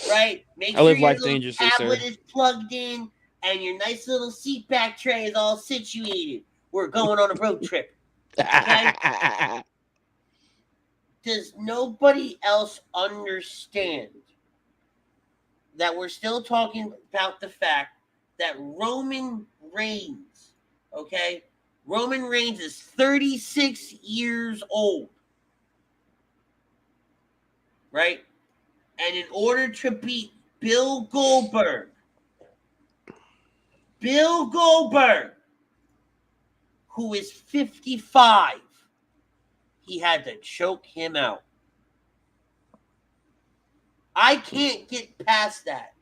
right? Make sure your little tablet is plugged in, and your nice little seat back tray is all situated. We're going on a road trip. Okay? Does nobody else understand that we're still talking about the fact that Roman Reigns, okay? Roman Reigns is 36 years old, right? And in order to beat Bill Goldberg, who is 55, he had to choke him out. I can't get past that.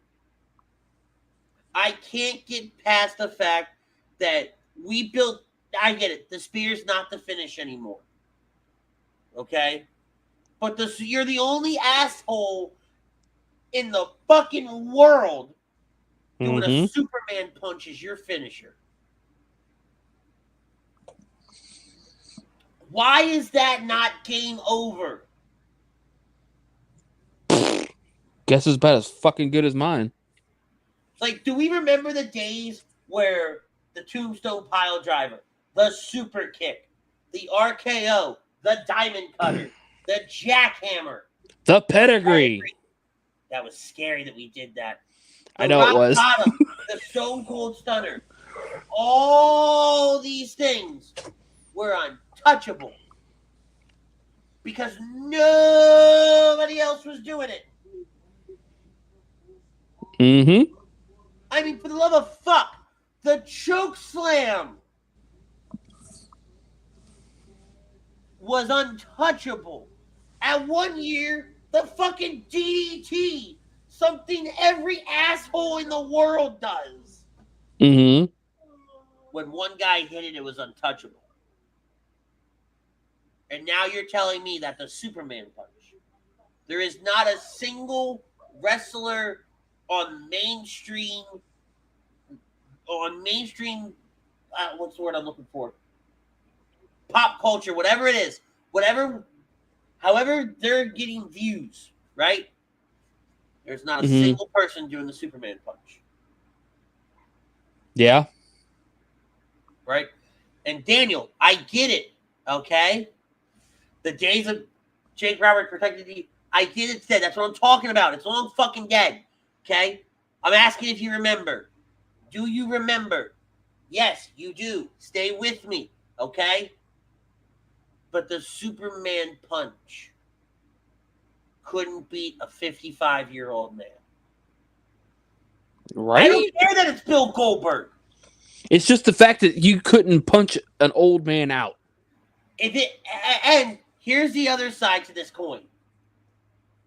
I can't get past the fact that we built... I get it. The spear's not the finish anymore. Okay? But you're the only asshole in the fucking world doing a Superman punch as your finisher. Why is that not game over? Guess it's about as fucking good as mine. Like, do we remember the days where the Tombstone Pile Driver, the Super Kick, the RKO, the Diamond Cutter, the Jackhammer, the Pedigree. That was scary that we did that. I know it was. Bottom, the Stone Cold Stunner. All these things were untouchable because nobody else was doing it. Mm-hmm. I mean, for the love of fuck, the choke slam was untouchable. At 1 year, the fucking DDT, something every asshole in the world does. Mm-hmm. When one guy hit it, it was untouchable. And now you're telling me that the Superman punch, there is not a single wrestler on mainstream, what's the word I'm looking for? Pop culture, whatever it is, however they're getting views, right? There's not a single person doing the Superman punch. Yeah. Right? And Daniel, I get it, okay? The days of Jake Robert protected the... I get it said. That's what I'm talking about. It's long fucking dead, okay? I'm asking if you remember. Do you remember? Yes, you do. Stay with me, okay? But the Superman punch couldn't beat a 55-year-old man. Right? I don't care that it's Bill Goldberg. It's just the fact that you couldn't punch an old man out. And here's the other side to this coin.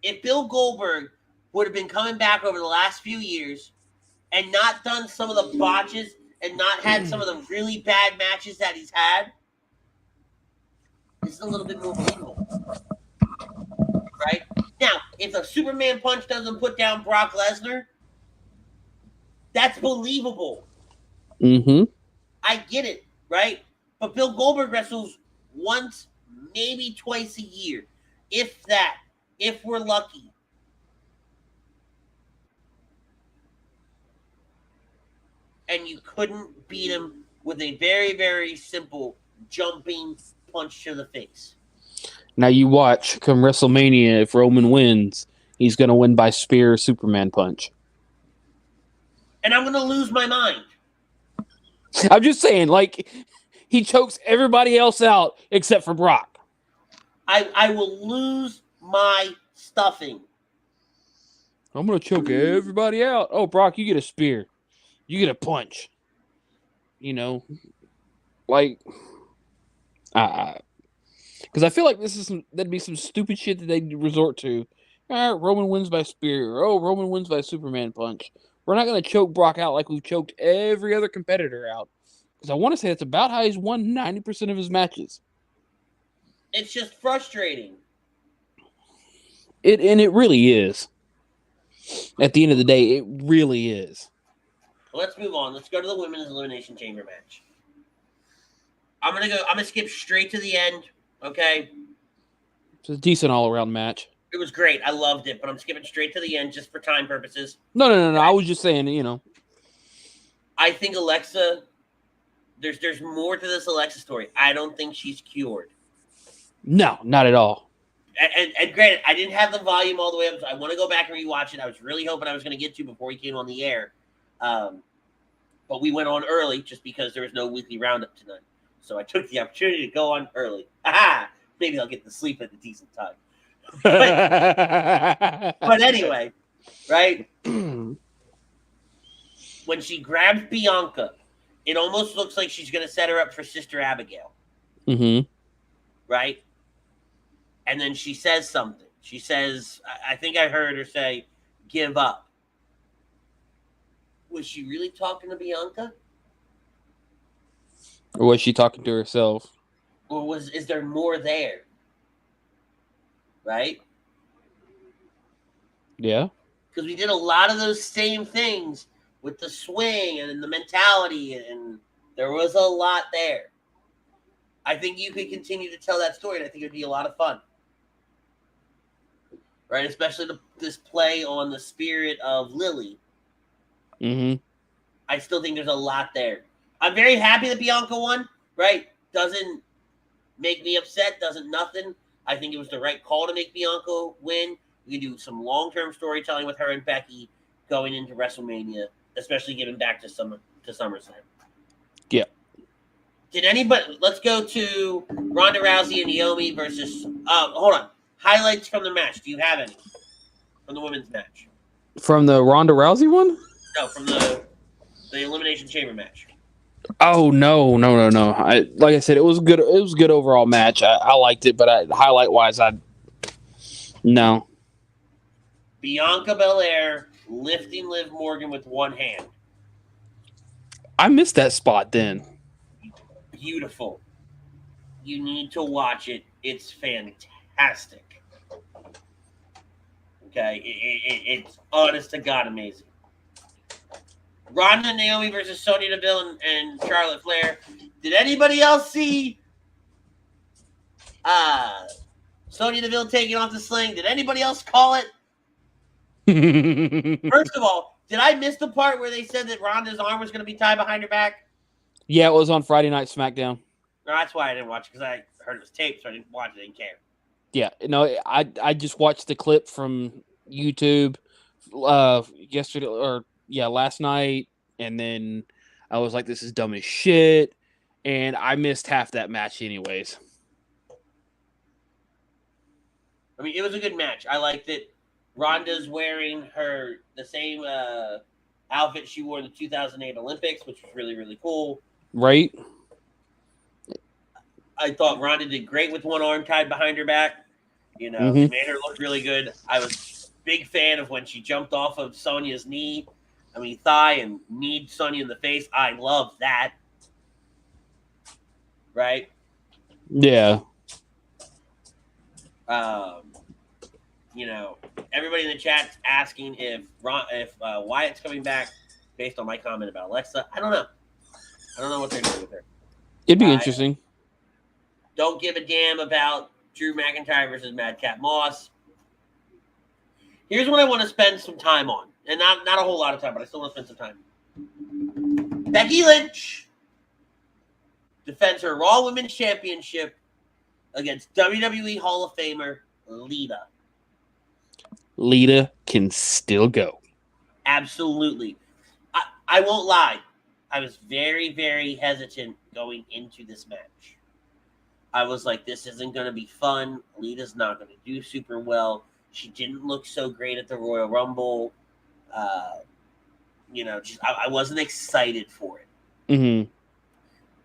If Bill Goldberg would have been coming back over the last few years and not done some of the botches and not had some of the really bad matches that he's had, this is a little bit more believable. Right? Now, if a Superman punch doesn't put down Brock Lesnar, that's believable. Mm-hmm. I get it, right? But Bill Goldberg wrestles once, maybe twice a year, if that, if we're lucky. And you couldn't beat him with a very, very simple jumping punch to the face. Now you watch, come WrestleMania, if Roman wins, he's going to win by spear or Superman punch. And I'm going to lose my mind. I'm just saying, like, he chokes everybody else out except for Brock. I will lose my stuffing. I'm going to choke everybody out. Oh, Brock, you get a spear. You get a punch. You know, like, because I feel like that'd be some stupid shit that they'd resort to. All right, Roman wins by spear. Oh, Roman wins by Superman punch. We're not going to choke Brock out like we've choked every other competitor out. Because I want to say that's about how he's won 90% of his matches. It's just frustrating. It really is. At the end of the day, it really is. Let's move on. Let's go to the Women's Elimination Chamber match. I'm gonna skip straight to the end. Okay. It's a decent all-around match. It was great. I loved it, but I'm skipping straight to the end just for time purposes. No. I was just saying, you know. I think Alexa, there's more to this Alexa story. I don't think she's cured. No, not at all. And granted, I didn't have the volume all the way up, so I want to go back and rewatch it. I was really hoping I was going to get to before we came on the air. But we went on early just because there was no weekly roundup tonight. So I took the opportunity to go on early. Aha! Maybe I'll get to sleep at a decent time. But anyway, right? When she grabs Bianca, it almost looks like she's going to set her up for Sister Abigail. Mm-hmm. Right? And then she says something. She says, I think I heard her say, give up. Was she really talking to Bianca? Or was she talking to herself? Or is there more there? Right? Yeah. Because we did a lot of those same things with the swing and the mentality, and there was a lot there. I think you could continue to tell that story, and I think it would be a lot of fun. Right? Especially this play on the spirit of Lily. Mm-hmm. I still think there's a lot there. I'm very happy that Bianca won, right? Doesn't make me upset, doesn't nothing. I think it was the right call to make Bianca win. We can do some long-term storytelling with her and Becky going into WrestleMania, especially getting back to SummerSlam. Yeah. Did anybody... Let's go to Ronda Rousey and Naomi versus... hold on. Highlights from the match. Do you have any? From the women's match. From the Ronda Rousey one? No, from the Elimination Chamber match. Oh, no. Like I said, it was good. It was a good overall match. I liked it, but highlight-wise, no. Bianca Belair lifting Liv Morgan with one hand. I missed that spot then. Beautiful. You need to watch it. It's fantastic. Okay? It's honest to God amazing. Ronda and Naomi versus Sonya Deville and Charlotte Flair. Did anybody else see Sonya Deville taking off the sling? Did anybody else call it? First of all, did I miss the part where they said that Ronda's arm was going to be tied behind her back? Yeah, it was on Friday Night Smackdown. No, that's why I didn't watch it, because I heard it was taped, so I didn't watch it. I didn't care. Yeah, no, I just watched the clip from YouTube yesterday or last night, and then I was like, this is dumb as shit, and I missed half that match anyways. I mean, it was a good match. I liked it. Ronda's wearing the same outfit she wore in the 2008 Olympics, which was really, really cool. Right? I thought Ronda did great with one arm tied behind her back. She made her look really good. I was a big fan of when she jumped off of Sonya's thigh and kneed Sonya in the face. I love that. Right? Yeah. Everybody in the chat's asking if Wyatt's coming back based on my comment about Alexa. I don't know. I don't know what they're doing with her. It'd be interesting. Don't give a damn about Drew McIntyre versus Madcapp Moss. Here's what I want to spend some time on. And not a whole lot of time, but I still want to spend some time. Becky Lynch defends her Raw Women's Championship against WWE Hall of Famer Lita. Lita can still go. Absolutely. I won't lie. I was very, very hesitant going into this match. I was like, this isn't going to be fun. Lita's not going to do super well. She didn't look so great at the Royal Rumble. I wasn't excited for it. Mm-hmm.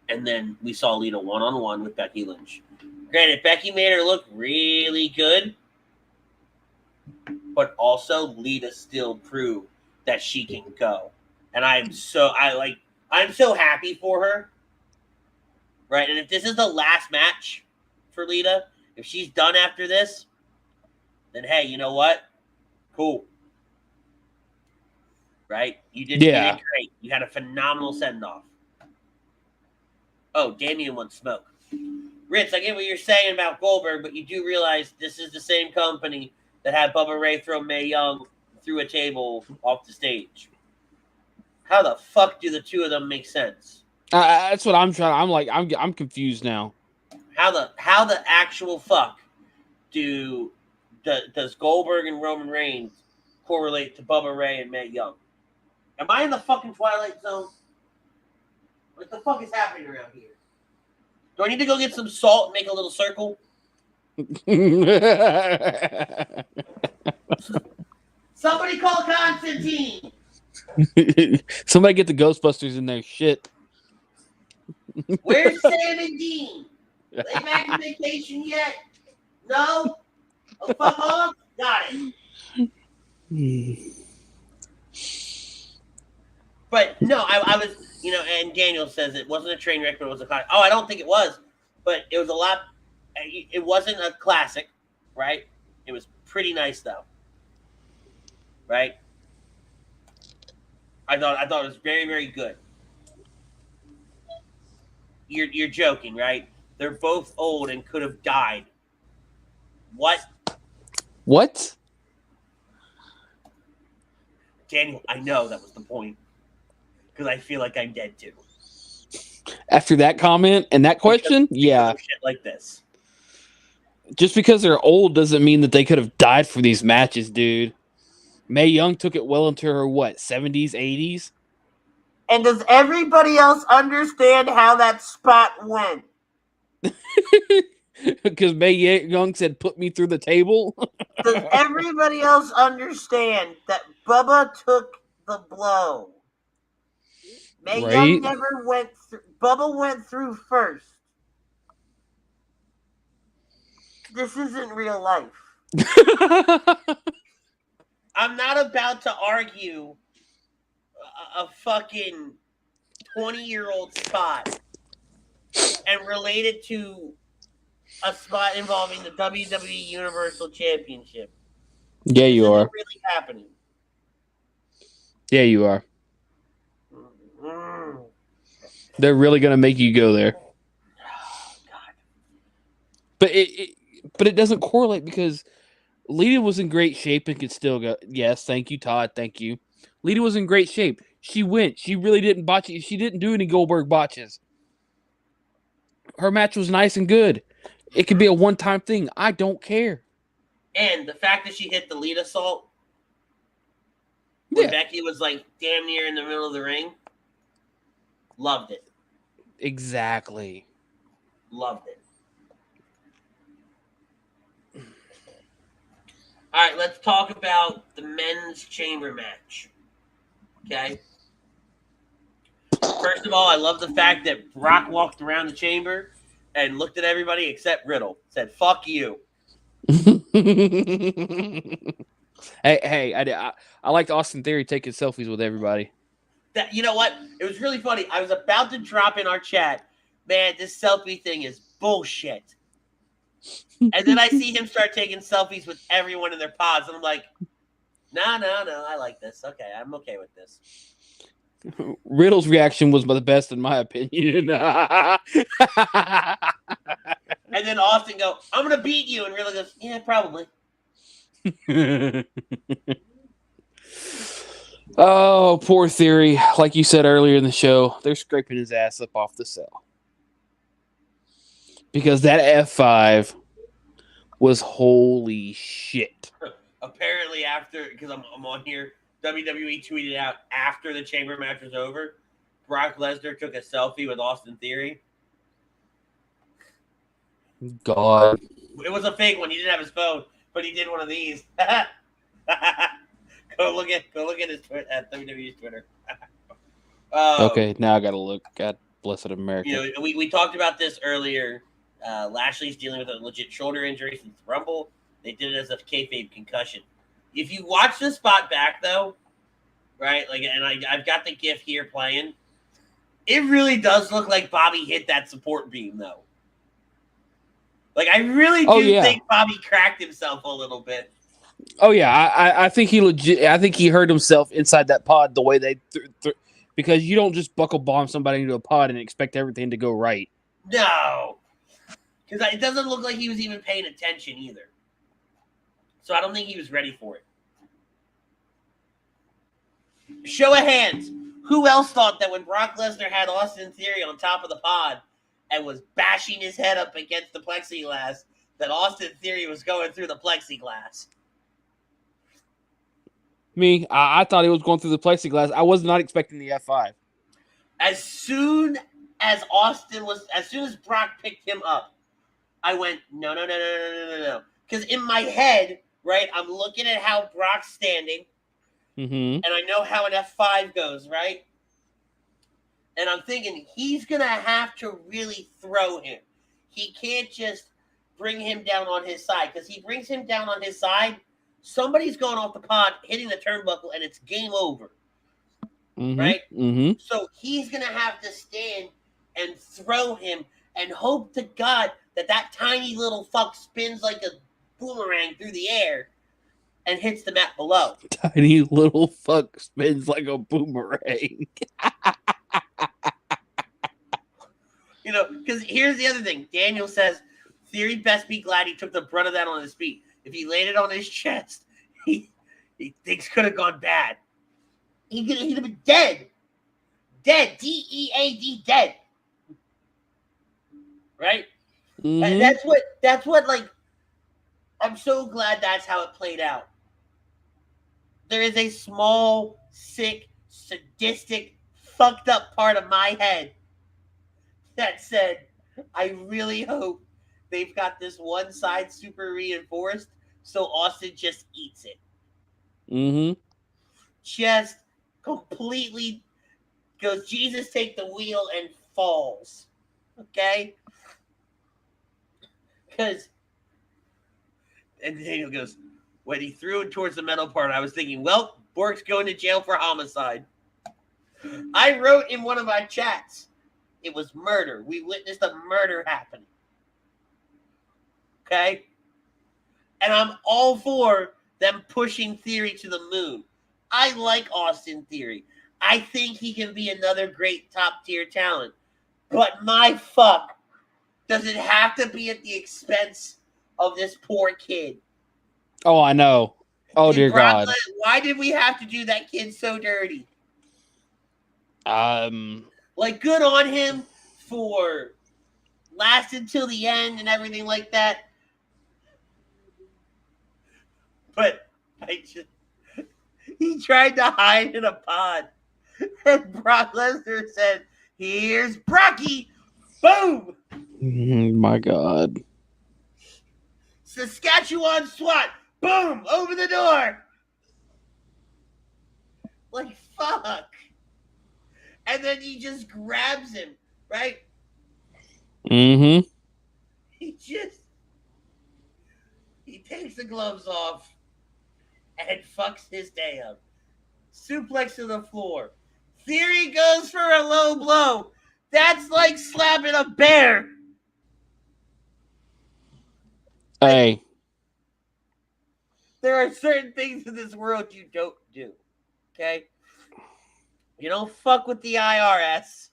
And then we saw Lita one-on-one with Becky Lynch. Granted, Becky made her look really good, but also Lita still proved that she can go. And I'm so happy for her. Right? And if this is the last match for Lita, if she's done after this, then hey, you know what? Cool. Right? You did great. You had a phenomenal send-off. Oh, Damien wants smoke. Ritz, I get what you're saying about Goldberg, but you do realize this is the same company that had Bubba Ray throw Mae Young through a table off the stage. How the fuck do the two of them make sense? That's what I'm trying. I'm confused now. How the actual fuck does Goldberg and Roman Reigns correlate to Bubba Ray and Mae Young? Am I in the fucking Twilight Zone? What the fuck is happening around here? Do I need to go get some salt and make a little circle? Somebody call Constantine. Somebody get the Ghostbusters in there. Shit. Where's Sam and Dean? They back on vacation yet? No? Oh, fuck off? Got it. But no, I was, and Daniel says it wasn't a train wreck, but it was a classic. Oh, I don't think it was, but it was a lot. It wasn't a classic, right? It was pretty nice though, right? I thought it was very, very good. You're joking, right? They're both old and could have died. What? Daniel, I know that was the point. Because I feel like I'm dead too. After that comment and that question? Yeah. Shit like this. Just because they're old doesn't mean that they could have died for these matches, dude. Mae Young took it well into her, 70s, 80s? And does everybody else understand how that spot went? Because Mae Young said, put me through the table? Does everybody else understand that Bubba took the blow? Mae Young never went through. Bubba went through first. This isn't real life. I'm not about to argue a fucking 20-year-old spot and relate it to a spot involving the WWE Universal Championship. Yeah, you are. Really happening. Yeah, you are. They're really going to make you go there. Oh, God. But it doesn't correlate because Lita was in great shape and could still go. Yes, thank you, Todd. Thank you. Lita was in great shape. She went. She really didn't botch it. She didn't do any Goldberg botches. Her match was nice and good. It could be a one-time thing. I don't care. And the fact that she hit the Lita salt when Becky was like damn near in the middle of the ring. Loved it. Exactly. Loved it. All right, let's talk about the men's chamber match. Okay. First of all, I love the fact that Brock walked around the chamber and looked at everybody except Riddle. Said, "Fuck you." Hey, I liked Austin Theory taking selfies with everybody. That, you know what? It was really funny. I was about to drop in our chat, man, this selfie thing is bullshit. And then I see him start taking selfies with everyone in their pods, and I'm like, no, I like this. Okay, I'm okay with this. Riddle's reaction was the best in my opinion. And then Austin go, "I'm gonna beat you," and Riddle goes, "Yeah, probably." Oh, poor Theory. Like you said earlier in the show, they're scraping his ass up off the cell. Because that F5 was holy shit. Apparently after, because I'm on here, WWE tweeted out after the Chamber match was over, Brock Lesnar took a selfie with Austin Theory. God. It was a fake one. He didn't have his phone, but he did one of these. Go look at his Twitter, at WWE's Twitter. Okay, now I gotta look. God bless it, America. You know, we talked about this earlier. Lashley's dealing with a legit shoulder injury since Rumble. They did it as a kayfabe concussion. If you watch the spot back, though, right? Like, and I've got the GIF here playing. It really does look like Bobby hit that support beam, though. Like, I really do think Bobby cracked himself a little bit. Oh yeah, I think he legit. I think he hurt himself inside that pod the way they because you don't just buckle bomb somebody into a pod and expect everything to go right. No, because it doesn't look like he was even paying attention either. So I don't think he was ready for it. Show of hands. Who else thought that when Brock Lesnar had Austin Theory on top of the pod and was bashing his head up against the plexiglass, that Austin Theory was going through the plexiglass? Me, I thought he was going through the plexiglass. I was not expecting the F5. As soon as Brock picked him up, I went, no. Because in my head, right, I'm looking at how Brock's standing, and I know how an F5 goes, right? And I'm thinking he's going to have to really throw him. He can't just bring him down on his side, because he brings him down on his side, somebody's going off the pod, hitting the turnbuckle, and it's game over. Right? So he's going to have to stand and throw him and hope to God that tiny little fuck spins like a boomerang through the air and hits the mat below. Tiny little fuck spins like a boomerang. You know, because here's the other thing. Daniel says, Theory best be glad he took the brunt of that on his feet. If he landed on his chest, things could have gone bad. He'd have been dead. Dead. D-E-A-D, dead. Right? And that's what, like, I'm so glad that's how it played out. There is a small, sick, sadistic, fucked up part of my head that said, I really hope they've got this one side super reinforced so Austin just eats it. Just completely goes, Jesus, take the wheel, and falls. Okay? Because, and Daniel goes, when he threw it towards the metal part, I was thinking, well, Bork's going to jail for homicide. I wrote in one of my chats, it was murder. We witnessed a murder happening. Okay? And I'm all for them pushing Theory to the moon. I like Austin Theory. I think he can be another great top-tier talent. But my fuck, does it have to be at the expense of this poor kid? Oh, I know. Oh, dear God. Why did we have to do that kid so dirty? Like, good on him for lasting till the end and everything like that. But he tried to hide in a pod. And Brock Lesnar said, here's Brocky. Boom. My God. Saskatchewan SWAT. Boom. Open the door. Like, fuck. And then he just grabs him, right? He takes the gloves off and fucks his day up. Suplex to the floor. Theory goes for a low blow. That's like slapping a bear. Hey. There are certain things in this world you don't do. Okay? You don't fuck with the IRS.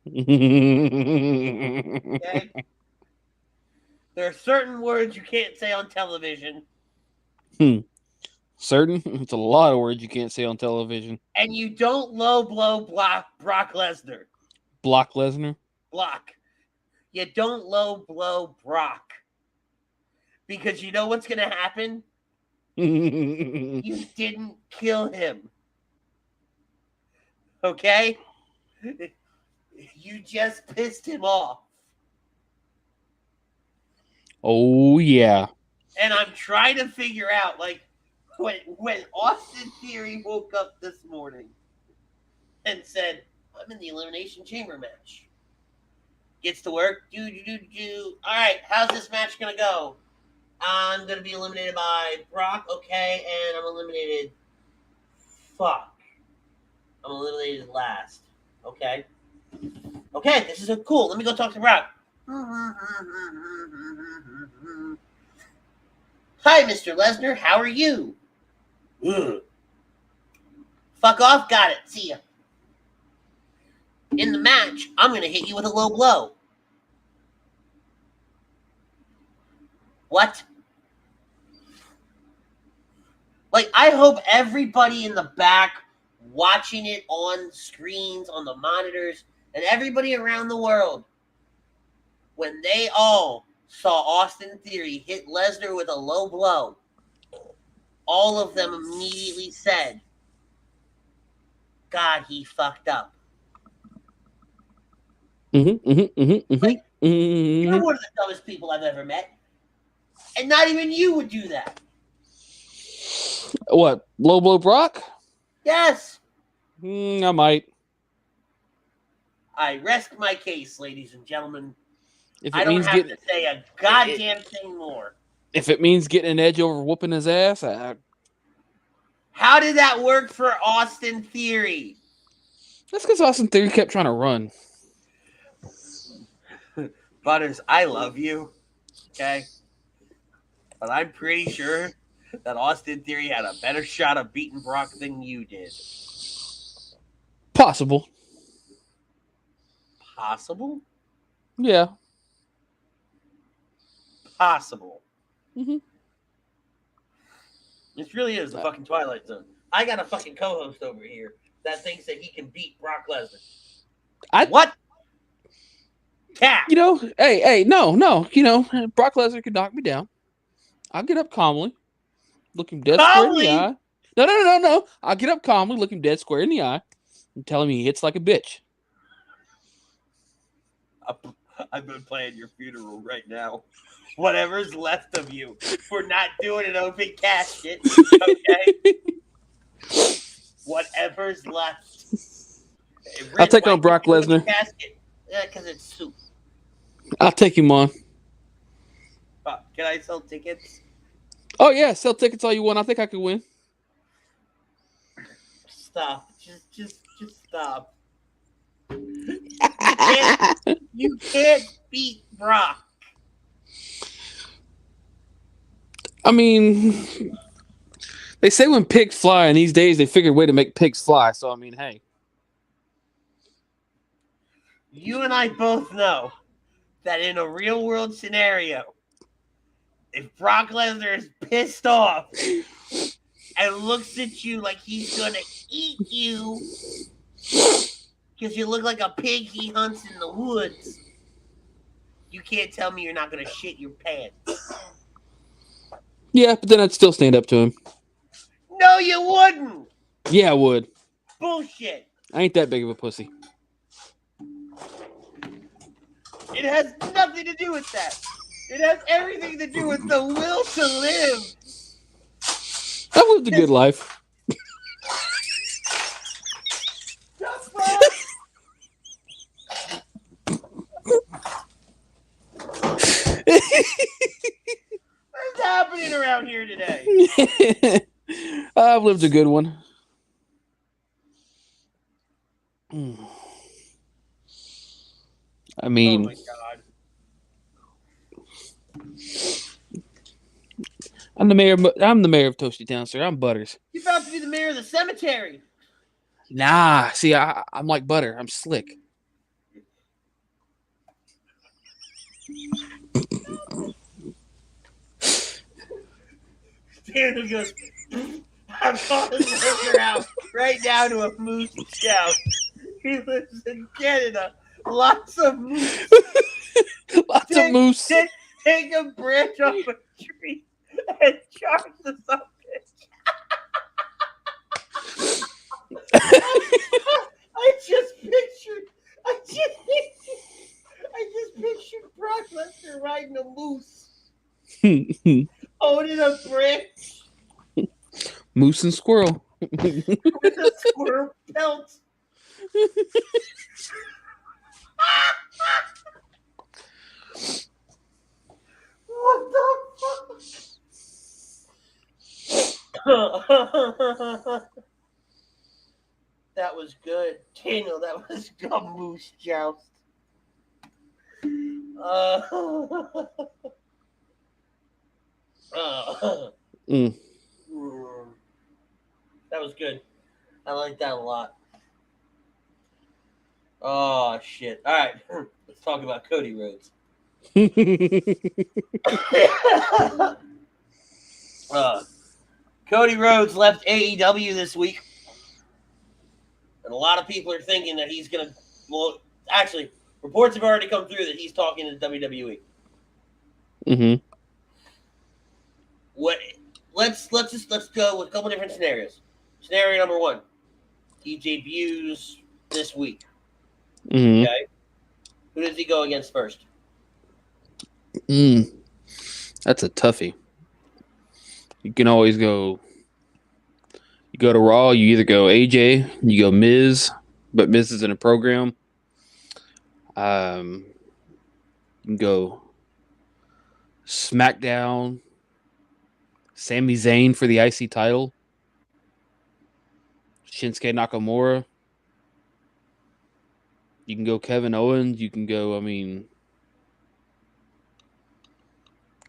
Okay? There are certain words you can't say on television. Certain? It's a lot of words you can't say on television. And you don't low blow Brock Lesnar. Block Lesnar? Block. You don't low blow Brock. Because you know what's going to happen? You didn't kill him. Okay? You just pissed him off. Oh, yeah. And I'm trying to figure out, like, when Austin Theory woke up this morning and said, I'm in the Elimination Chamber match. Gets to work. Do. All right, how's this match going to go? I'm going to be eliminated by Brock. Okay, and I'm eliminated. Fuck. I'm eliminated last. Okay. Okay, this is cool. Let me go talk to Brock. Hi, Mr. Lesnar. How are you? Fuck off. Got it. See ya. In the match, I'm going to hit you with a low blow. What? Like, I hope everybody in the back watching it on screens, on the monitors, and everybody around the world, when they all saw Austin Theory hit Lesnar with a low blow, all of them immediately said, God, he fucked up. You're one of the dumbest people I've ever met. And not even you would do that. What? Low blow Brock? Yes. I might. I rest my case, ladies and gentlemen. If it I don't means have to say a goddamn thing more. If it means getting an edge over whooping his ass, How did that work for Austin Theory? That's because Austin Theory kept trying to run. Butters, I love you. Okay? But I'm pretty sure that Austin Theory had a better shot of beating Brock than you did. Possible. Possible? Yeah. Possible. Mm-hmm. This really is the fucking Twilight Zone. I got a fucking co-host over here that thinks that he can beat Brock Lesnar. What? Cat. No. Brock Lesnar could knock me down. I'll get up calmly, look him dead square in the eye. No. I'll get up calmly, look him dead square in the eye, and tell him he hits like a bitch. I've been playing your funeral right now. Whatever's left of you. We're not doing an open casket. Okay? Whatever's left. I'll take on Brock Lesnar. Casket? Yeah, because it's soup. I'll take him on. Can I sell tickets? Oh, yeah. Sell tickets all you want. I think I could win. Stop. Just stop. You can't beat Brock. I mean, they say when pigs fly, and these days they figured a way to make pigs fly. So, I mean, hey. You and I both know that in a real world scenario, if Brock Lesnar is pissed off and looks at you like he's going to eat you because you look like a pig he hunts in the woods, you can't tell me you're not going to shit your pants. Yeah, but then I'd still stand up to him. No, you wouldn't. Yeah, I would. Bullshit. I ain't that big of a pussy. It has nothing to do with that. It has everything to do with the will to live. I've lived a good life. I've lived a good one. I mean, Oh my God. I'm the mayor of Toasty Town, sir. I'm Butters. You're about to be the mayor of the cemetery. Nah, see, I'm like Butter. I'm slick. Daniel goes, I'm calling Lesnar out right now to a moose scout. He lives in Canada. Lots of moose. Lots of moose. Take a branch off a tree and charge the son of a bitch. I just pictured Brock Lesnar riding a moose, holding a branch Moose and squirrel. with a squirrel pelt. What the fuck? That was good. Daniel, that was a moose joust. That was good. I like that a lot. Oh, shit. All right. Let's talk about Cody Rhodes. Cody Rhodes left AEW this week. And a lot of people are thinking that he's going to... Well, actually, reports have already come through that he's talking to WWE. Mm-hmm. Let's go with a couple different scenarios. Scenario number one. He debuts this week. Mm-hmm. Okay. Who does he go against first? That's a toughie. You can always go. You go to Raw. You either go AJ, you go Miz, but Miz is in a program. You can go SmackDown. Sami Zayn for the IC title. Shinsuke Nakamura. You can go Kevin Owens. You can go,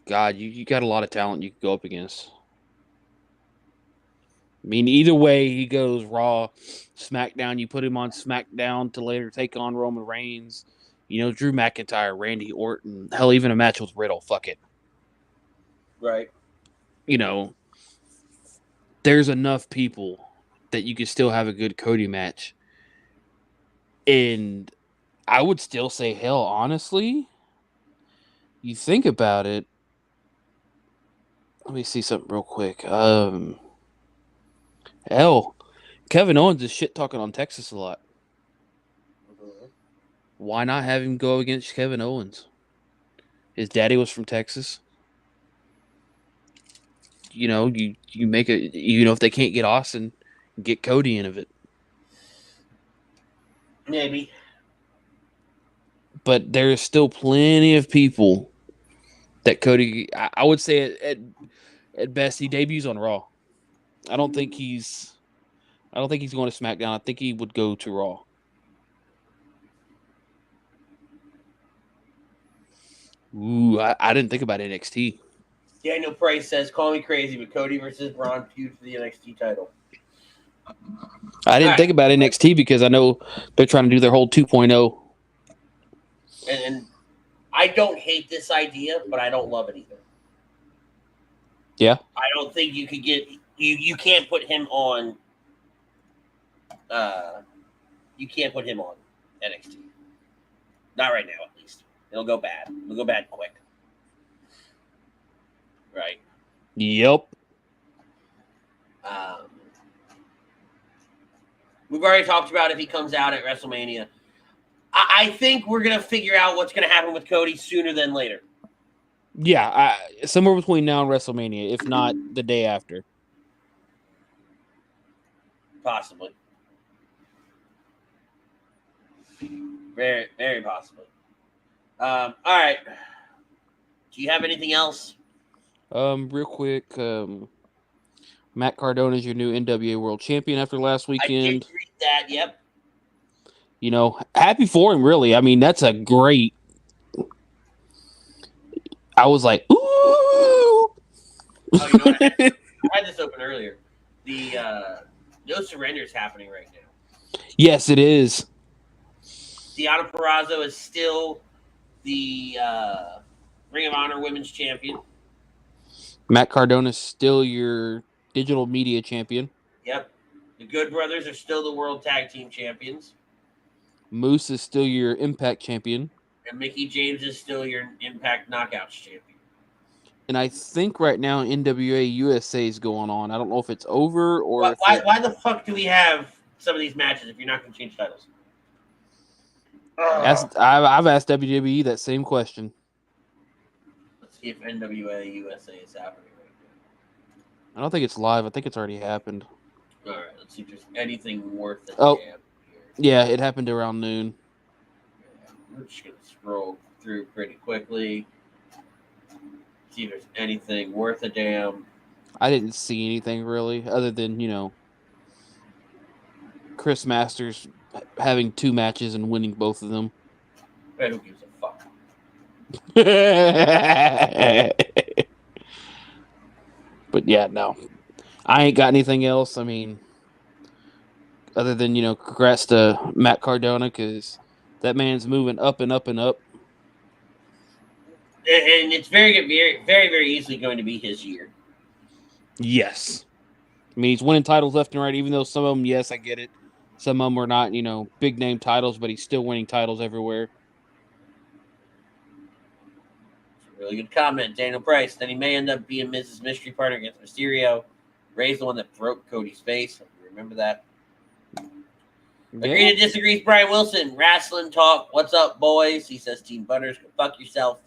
God, you got a lot of talent you can go up against. Either way, he goes Raw, SmackDown. You put him on SmackDown to later take on Roman Reigns. Drew McIntyre, Randy Orton. Hell, even a match with Riddle. Fuck it. Right. There's enough people that you could still have a good Cody match. And I would still say, hell, honestly, you think about it. Let me see something real quick. Hell, Kevin Owens is shit talking on Texas a lot. Mm-hmm. Why not have him go against Kevin Owens? His daddy was from Texas. You make it. If they can't get Austin, get Cody in of it. Maybe. But there's still plenty of people that Cody. I would say at best he debuts on Raw. I don't think he's going to SmackDown. I think he would go to Raw. Ooh, I didn't think about NXT. Daniel Price says, call me crazy, but Cody versus Braun feud for the NXT title. I didn't think about NXT because I know they're trying to do their whole 2.0. And I don't hate this idea, but I don't love it either. Yeah. I don't think you could get... You can't put him on... you can't put him on NXT. Not right now, at least. It'll go bad. It'll go bad quick. Right. Yep. We've already talked about if he comes out at WrestleMania. I think we're going to figure out what's going to happen with Cody sooner than later. Yeah, somewhere between now and WrestleMania, if not the day after. Possibly. Very, very possibly. All right. Do you have anything else? Real quick, Matt Cardona is your new NWA World Champion after last I weekend. did read that. Yep. You know, happy for him, really. I mean, that's a great. I was like, ooh. Oh, you know what? I had this open earlier. The No Surrender is happening right now. Yes, it is. Deonna Purrazzo is still the Ring of Honor Women's Champion. Matt Cardona is still your digital media champion. Yep. The Good Brothers are still the World Tag Team Champions. Moose is still your Impact champion. And Mickie James is still your Impact Knockouts champion. And I think right now NWA USA is going on. I don't know if it's over or Why the fuck do we have some of these matches if you're not going to change titles? I've asked WWE that same question. Let's see if NWA USA is happening right now. I don't think it's live. I think it's already happened. All right, let's see if there's anything worth the Oh. damn here. Yeah, it happened around noon. Yeah, we're just going to scroll through pretty quickly. See if there's anything worth a damn. I didn't see anything really, other than, you know, Chris Masters having 2 matches and winning both of them. Man, who gives a fuck? But yeah, no. I ain't got anything else. I mean, other than, you know, congrats to Matt Cardona, because that man's moving up and up and up. And it's very, very, very, very easily going to be his year. Yes. I mean, he's winning titles left and right, even though some of them, yes, I get it. Some of them were not, you know, big name titles, but he's still winning titles everywhere. Really good comment, Daniel Price. Then he may end up being Mrs. Mystery Partner against Mysterio. Ray's the one that broke Cody's face. Remember that? Agree to disagree, Brian Wilson. Wrestling talk. What's up, boys? He says, Team Butters, go fuck yourself.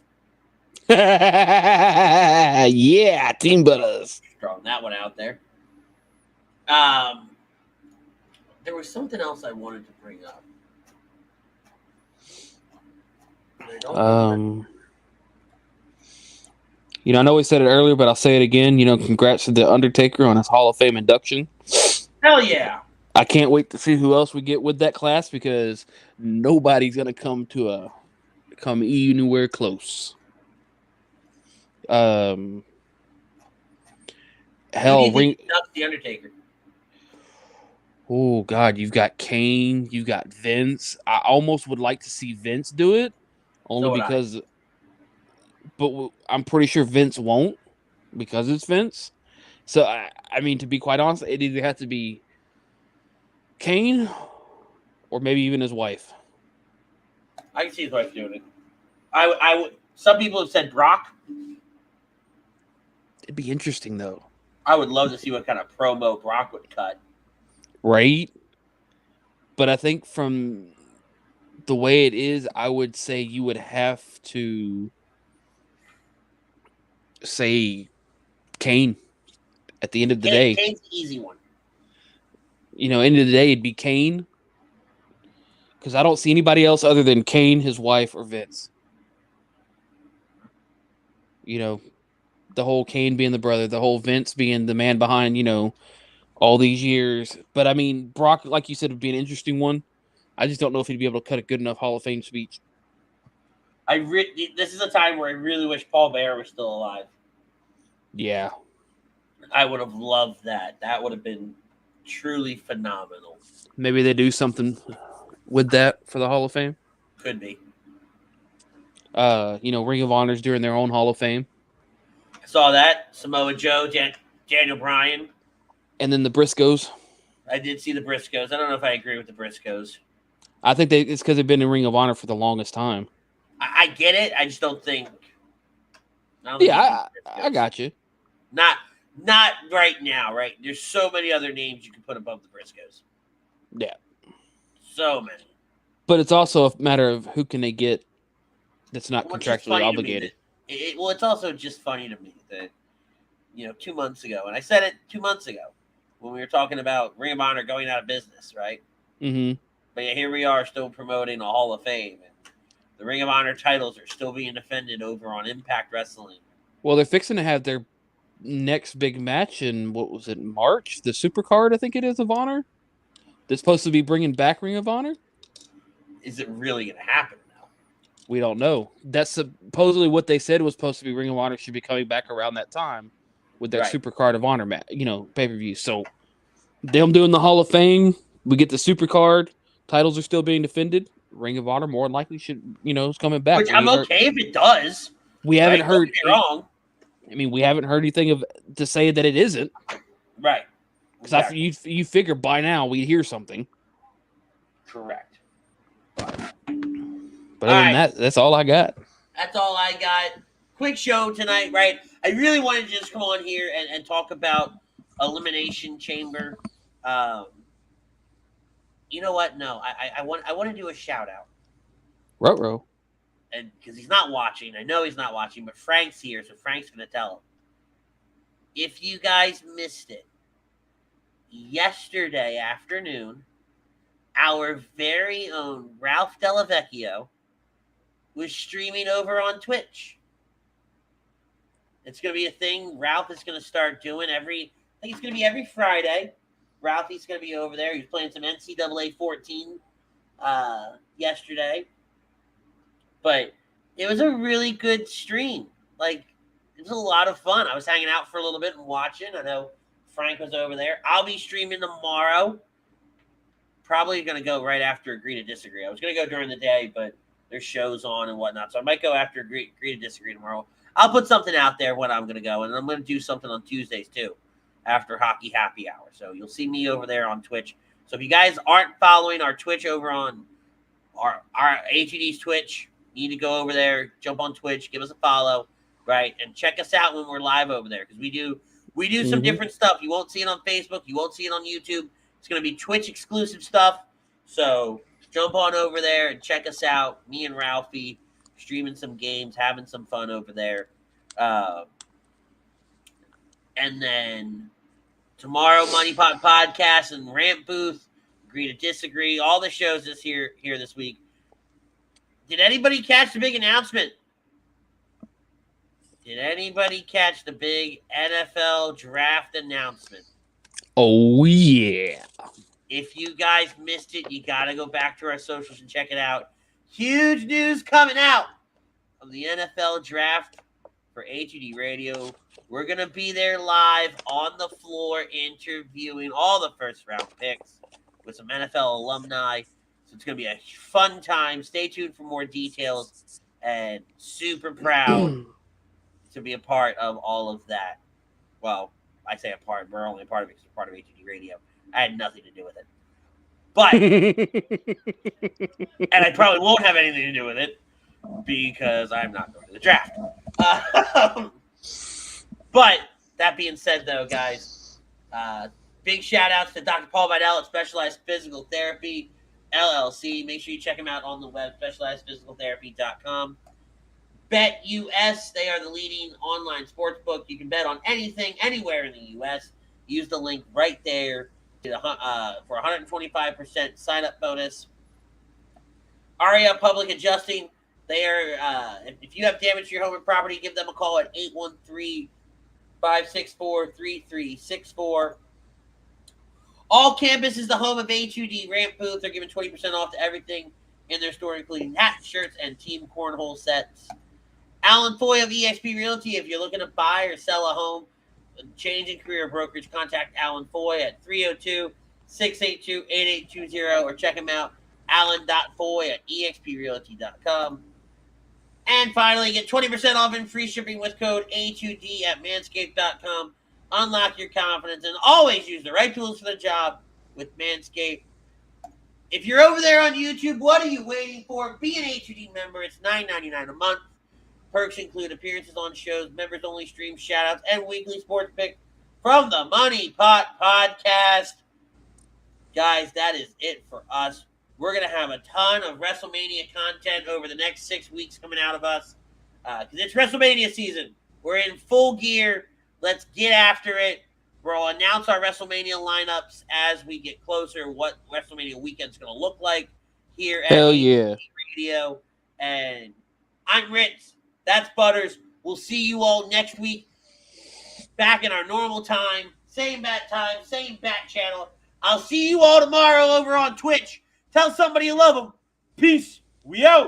Yeah, Team Butters. Throwing that one out there. There was something else I wanted to bring up. You know, I know we said it earlier, but I'll say it again. You know, congrats to The Undertaker on his Hall of Fame induction. Hell yeah. I can't wait to see who else we get with that class, because nobody's going to come anywhere close. Hell, The Undertaker. Oh, God, you've got Kane, you've got Vince. I almost would like to see Vince do it, only because... But I'm pretty sure Vince won't, because it's Vince. So, I mean, to be quite honest, it either has to be Kane or maybe even his wife. I can see his wife doing it. I would. Some people have said Brock. It'd be interesting, though. I would love to see what kind of promo Brock would cut. Right? But I think from the way it is, I would say you would have to say Kane at the end of the day. Kane's the easy one. You know, end of the day, it'd be Kane. Because I don't see anybody else other than Kane, his wife, or Vince. You know, the whole Kane being the brother, the whole Vince being the man behind, you know, all these years. But, I mean, Brock, like you said, would be an interesting one. I just don't know if he'd be able to cut a good enough Hall of Fame speech. This is a time where I really wish Paul Bearer was still alive. Yeah. I would have loved that. That would have been truly phenomenal. Maybe they do something with that for the Hall of Fame. Could be. You know, Ring of Honor's doing their own Hall of Fame. I saw that. Samoa Joe, Daniel Bryan. And then the Briscoes. I did see the Briscoes. I don't know if I agree with the Briscoes. I think it's because they've been in Ring of Honor for the longest time. I get it. I just don't think. I got you. Not right now, right? There's so many other names you can put above the Briscoes. Yeah. So many. But it's also a matter of who can they get that's not contractually obligated. It's also just funny to me that, you know, 2 months ago, and I said it 2 months ago when we were talking about Ring of Honor going out of business, right? Mm-hmm. But yeah, here we are still promoting a Hall of Fame. And the Ring of Honor titles are still being defended over on Impact Wrestling. Well, they're fixing to have their next big match in, what was it, March? The Supercard, I think it is, of Honor. That's supposed to be bringing back Ring of Honor. Is it really going to happen now? We don't know. That's supposedly what they said was supposed to be. Ring of Honor should be coming back around that time with that Right. Supercard of Honor match, pay-per-view. So them doing the Hall of Fame, we get the Supercard. Titles are still being defended. Ring of Honor more than likely should, is coming back. Which I'm okay if it does. We haven't heard. Don't get me wrong. I mean, we haven't heard anything to say that it isn't. Right. Because Exactly. you figure by now we'd hear something. Correct. But other than that, that's all I got. That's all I got. Quick show tonight, right? I really wanted to just come on here and talk about Elimination Chamber. You know what? No, I want to do a shout out. Ruh-roh. And because he's not watching, I know he's not watching, but Frank's here, so Frank's going to tell him. If you guys missed it, yesterday afternoon, our very own Ralph Delavecchio was streaming over on Twitch. It's going to be a thing Ralph is going to start doing I think it's going to be every Friday. Ralphie's going to be over there. He was playing some NCAA 14 yesterday. But it was a really good stream. Like, it was a lot of fun. I was hanging out for a little bit and watching. I know Frank was over there. I'll be streaming tomorrow. Probably going to go right after Agree to Disagree. I was going to go during the day, but there's shows on and whatnot. So I might go after Agree to Disagree tomorrow. I'll put something out there when I'm going to go. And I'm going to do something on Tuesdays, too, after Hockey Happy Hour. So you'll see me over there on Twitch. So if you guys aren't following our Twitch over on our HED's Twitch, you need to go over there, jump on Twitch, give us a follow, right? And check us out when we're live over there, because we do some different stuff. You won't see it on Facebook. You won't see it on YouTube. It's going to be Twitch exclusive stuff. So jump on over there and check us out. Me and Ralphie streaming some games, having some fun over there. And then tomorrow, Money Pot Podcast and Rant Booth, Agree to Disagree, all the shows here this week. Did anybody catch the big announcement? Did anybody catch the big NFL draft announcement? Oh, yeah. If you guys missed it, you got to go back to our socials and check it out. Huge news coming out of the NFL draft for HUD Radio. We're going to be there live on the floor interviewing all the first-round picks with some NFL alumni. So it's going to be a fun time. Stay tuned for more details, and super proud to be a part of all of that. Well, I say a part. We're only a part of it because we're part of HUD Radio. I had nothing to do with it. But, and I probably won't have anything to do with it because I'm not going to the draft. But that being said, though, guys, big shout outs to Dr. Paul Vidal at Specialized Physical Therapy LLC. Make sure you check them out on the web, specializedphysicaltherapy.com. BetUS, they are the leading online sports book. You can bet on anything, anywhere in the U.S. Use the link right there for 125% sign-up bonus. Aria Public Adjusting, they are, if you have damage to your home and property, give them a call at 813-564-3364. All Campus is the home of HUD Ramp Booth. They're giving 20% off to everything in their store, including hats, shirts, and team cornhole sets. Alan Foy of eXp Realty. If you're looking to buy or sell a home, change in career brokerage, contact Alan Foy at 302-682-8820 or check him out, alan.foy@exprealty.com. And finally, get 20% off and free shipping with code HUD at manscaped.com. Unlock your confidence and always use the right tools for the job with Manscaped. If you're over there on YouTube, what are you waiting for? Be an HUD member. It's $9.99 a month. Perks include appearances on shows, members-only stream shoutouts, and weekly sports pick from the Money Pot Podcast. Guys, that is it for us. We're going to have a ton of WrestleMania content over the next 6 weeks coming out of us because it's WrestleMania season. We're in full gear. Let's get after it. We'll announce our WrestleMania lineups as we get closer, what WrestleMania weekend's going to look like here at Radio. And I'm Ritz. That's Butters. We'll see you all next week. back in our normal time. Same bat time, same bat channel. I'll see you all tomorrow over on Twitch. Tell somebody you love them. Peace. We out.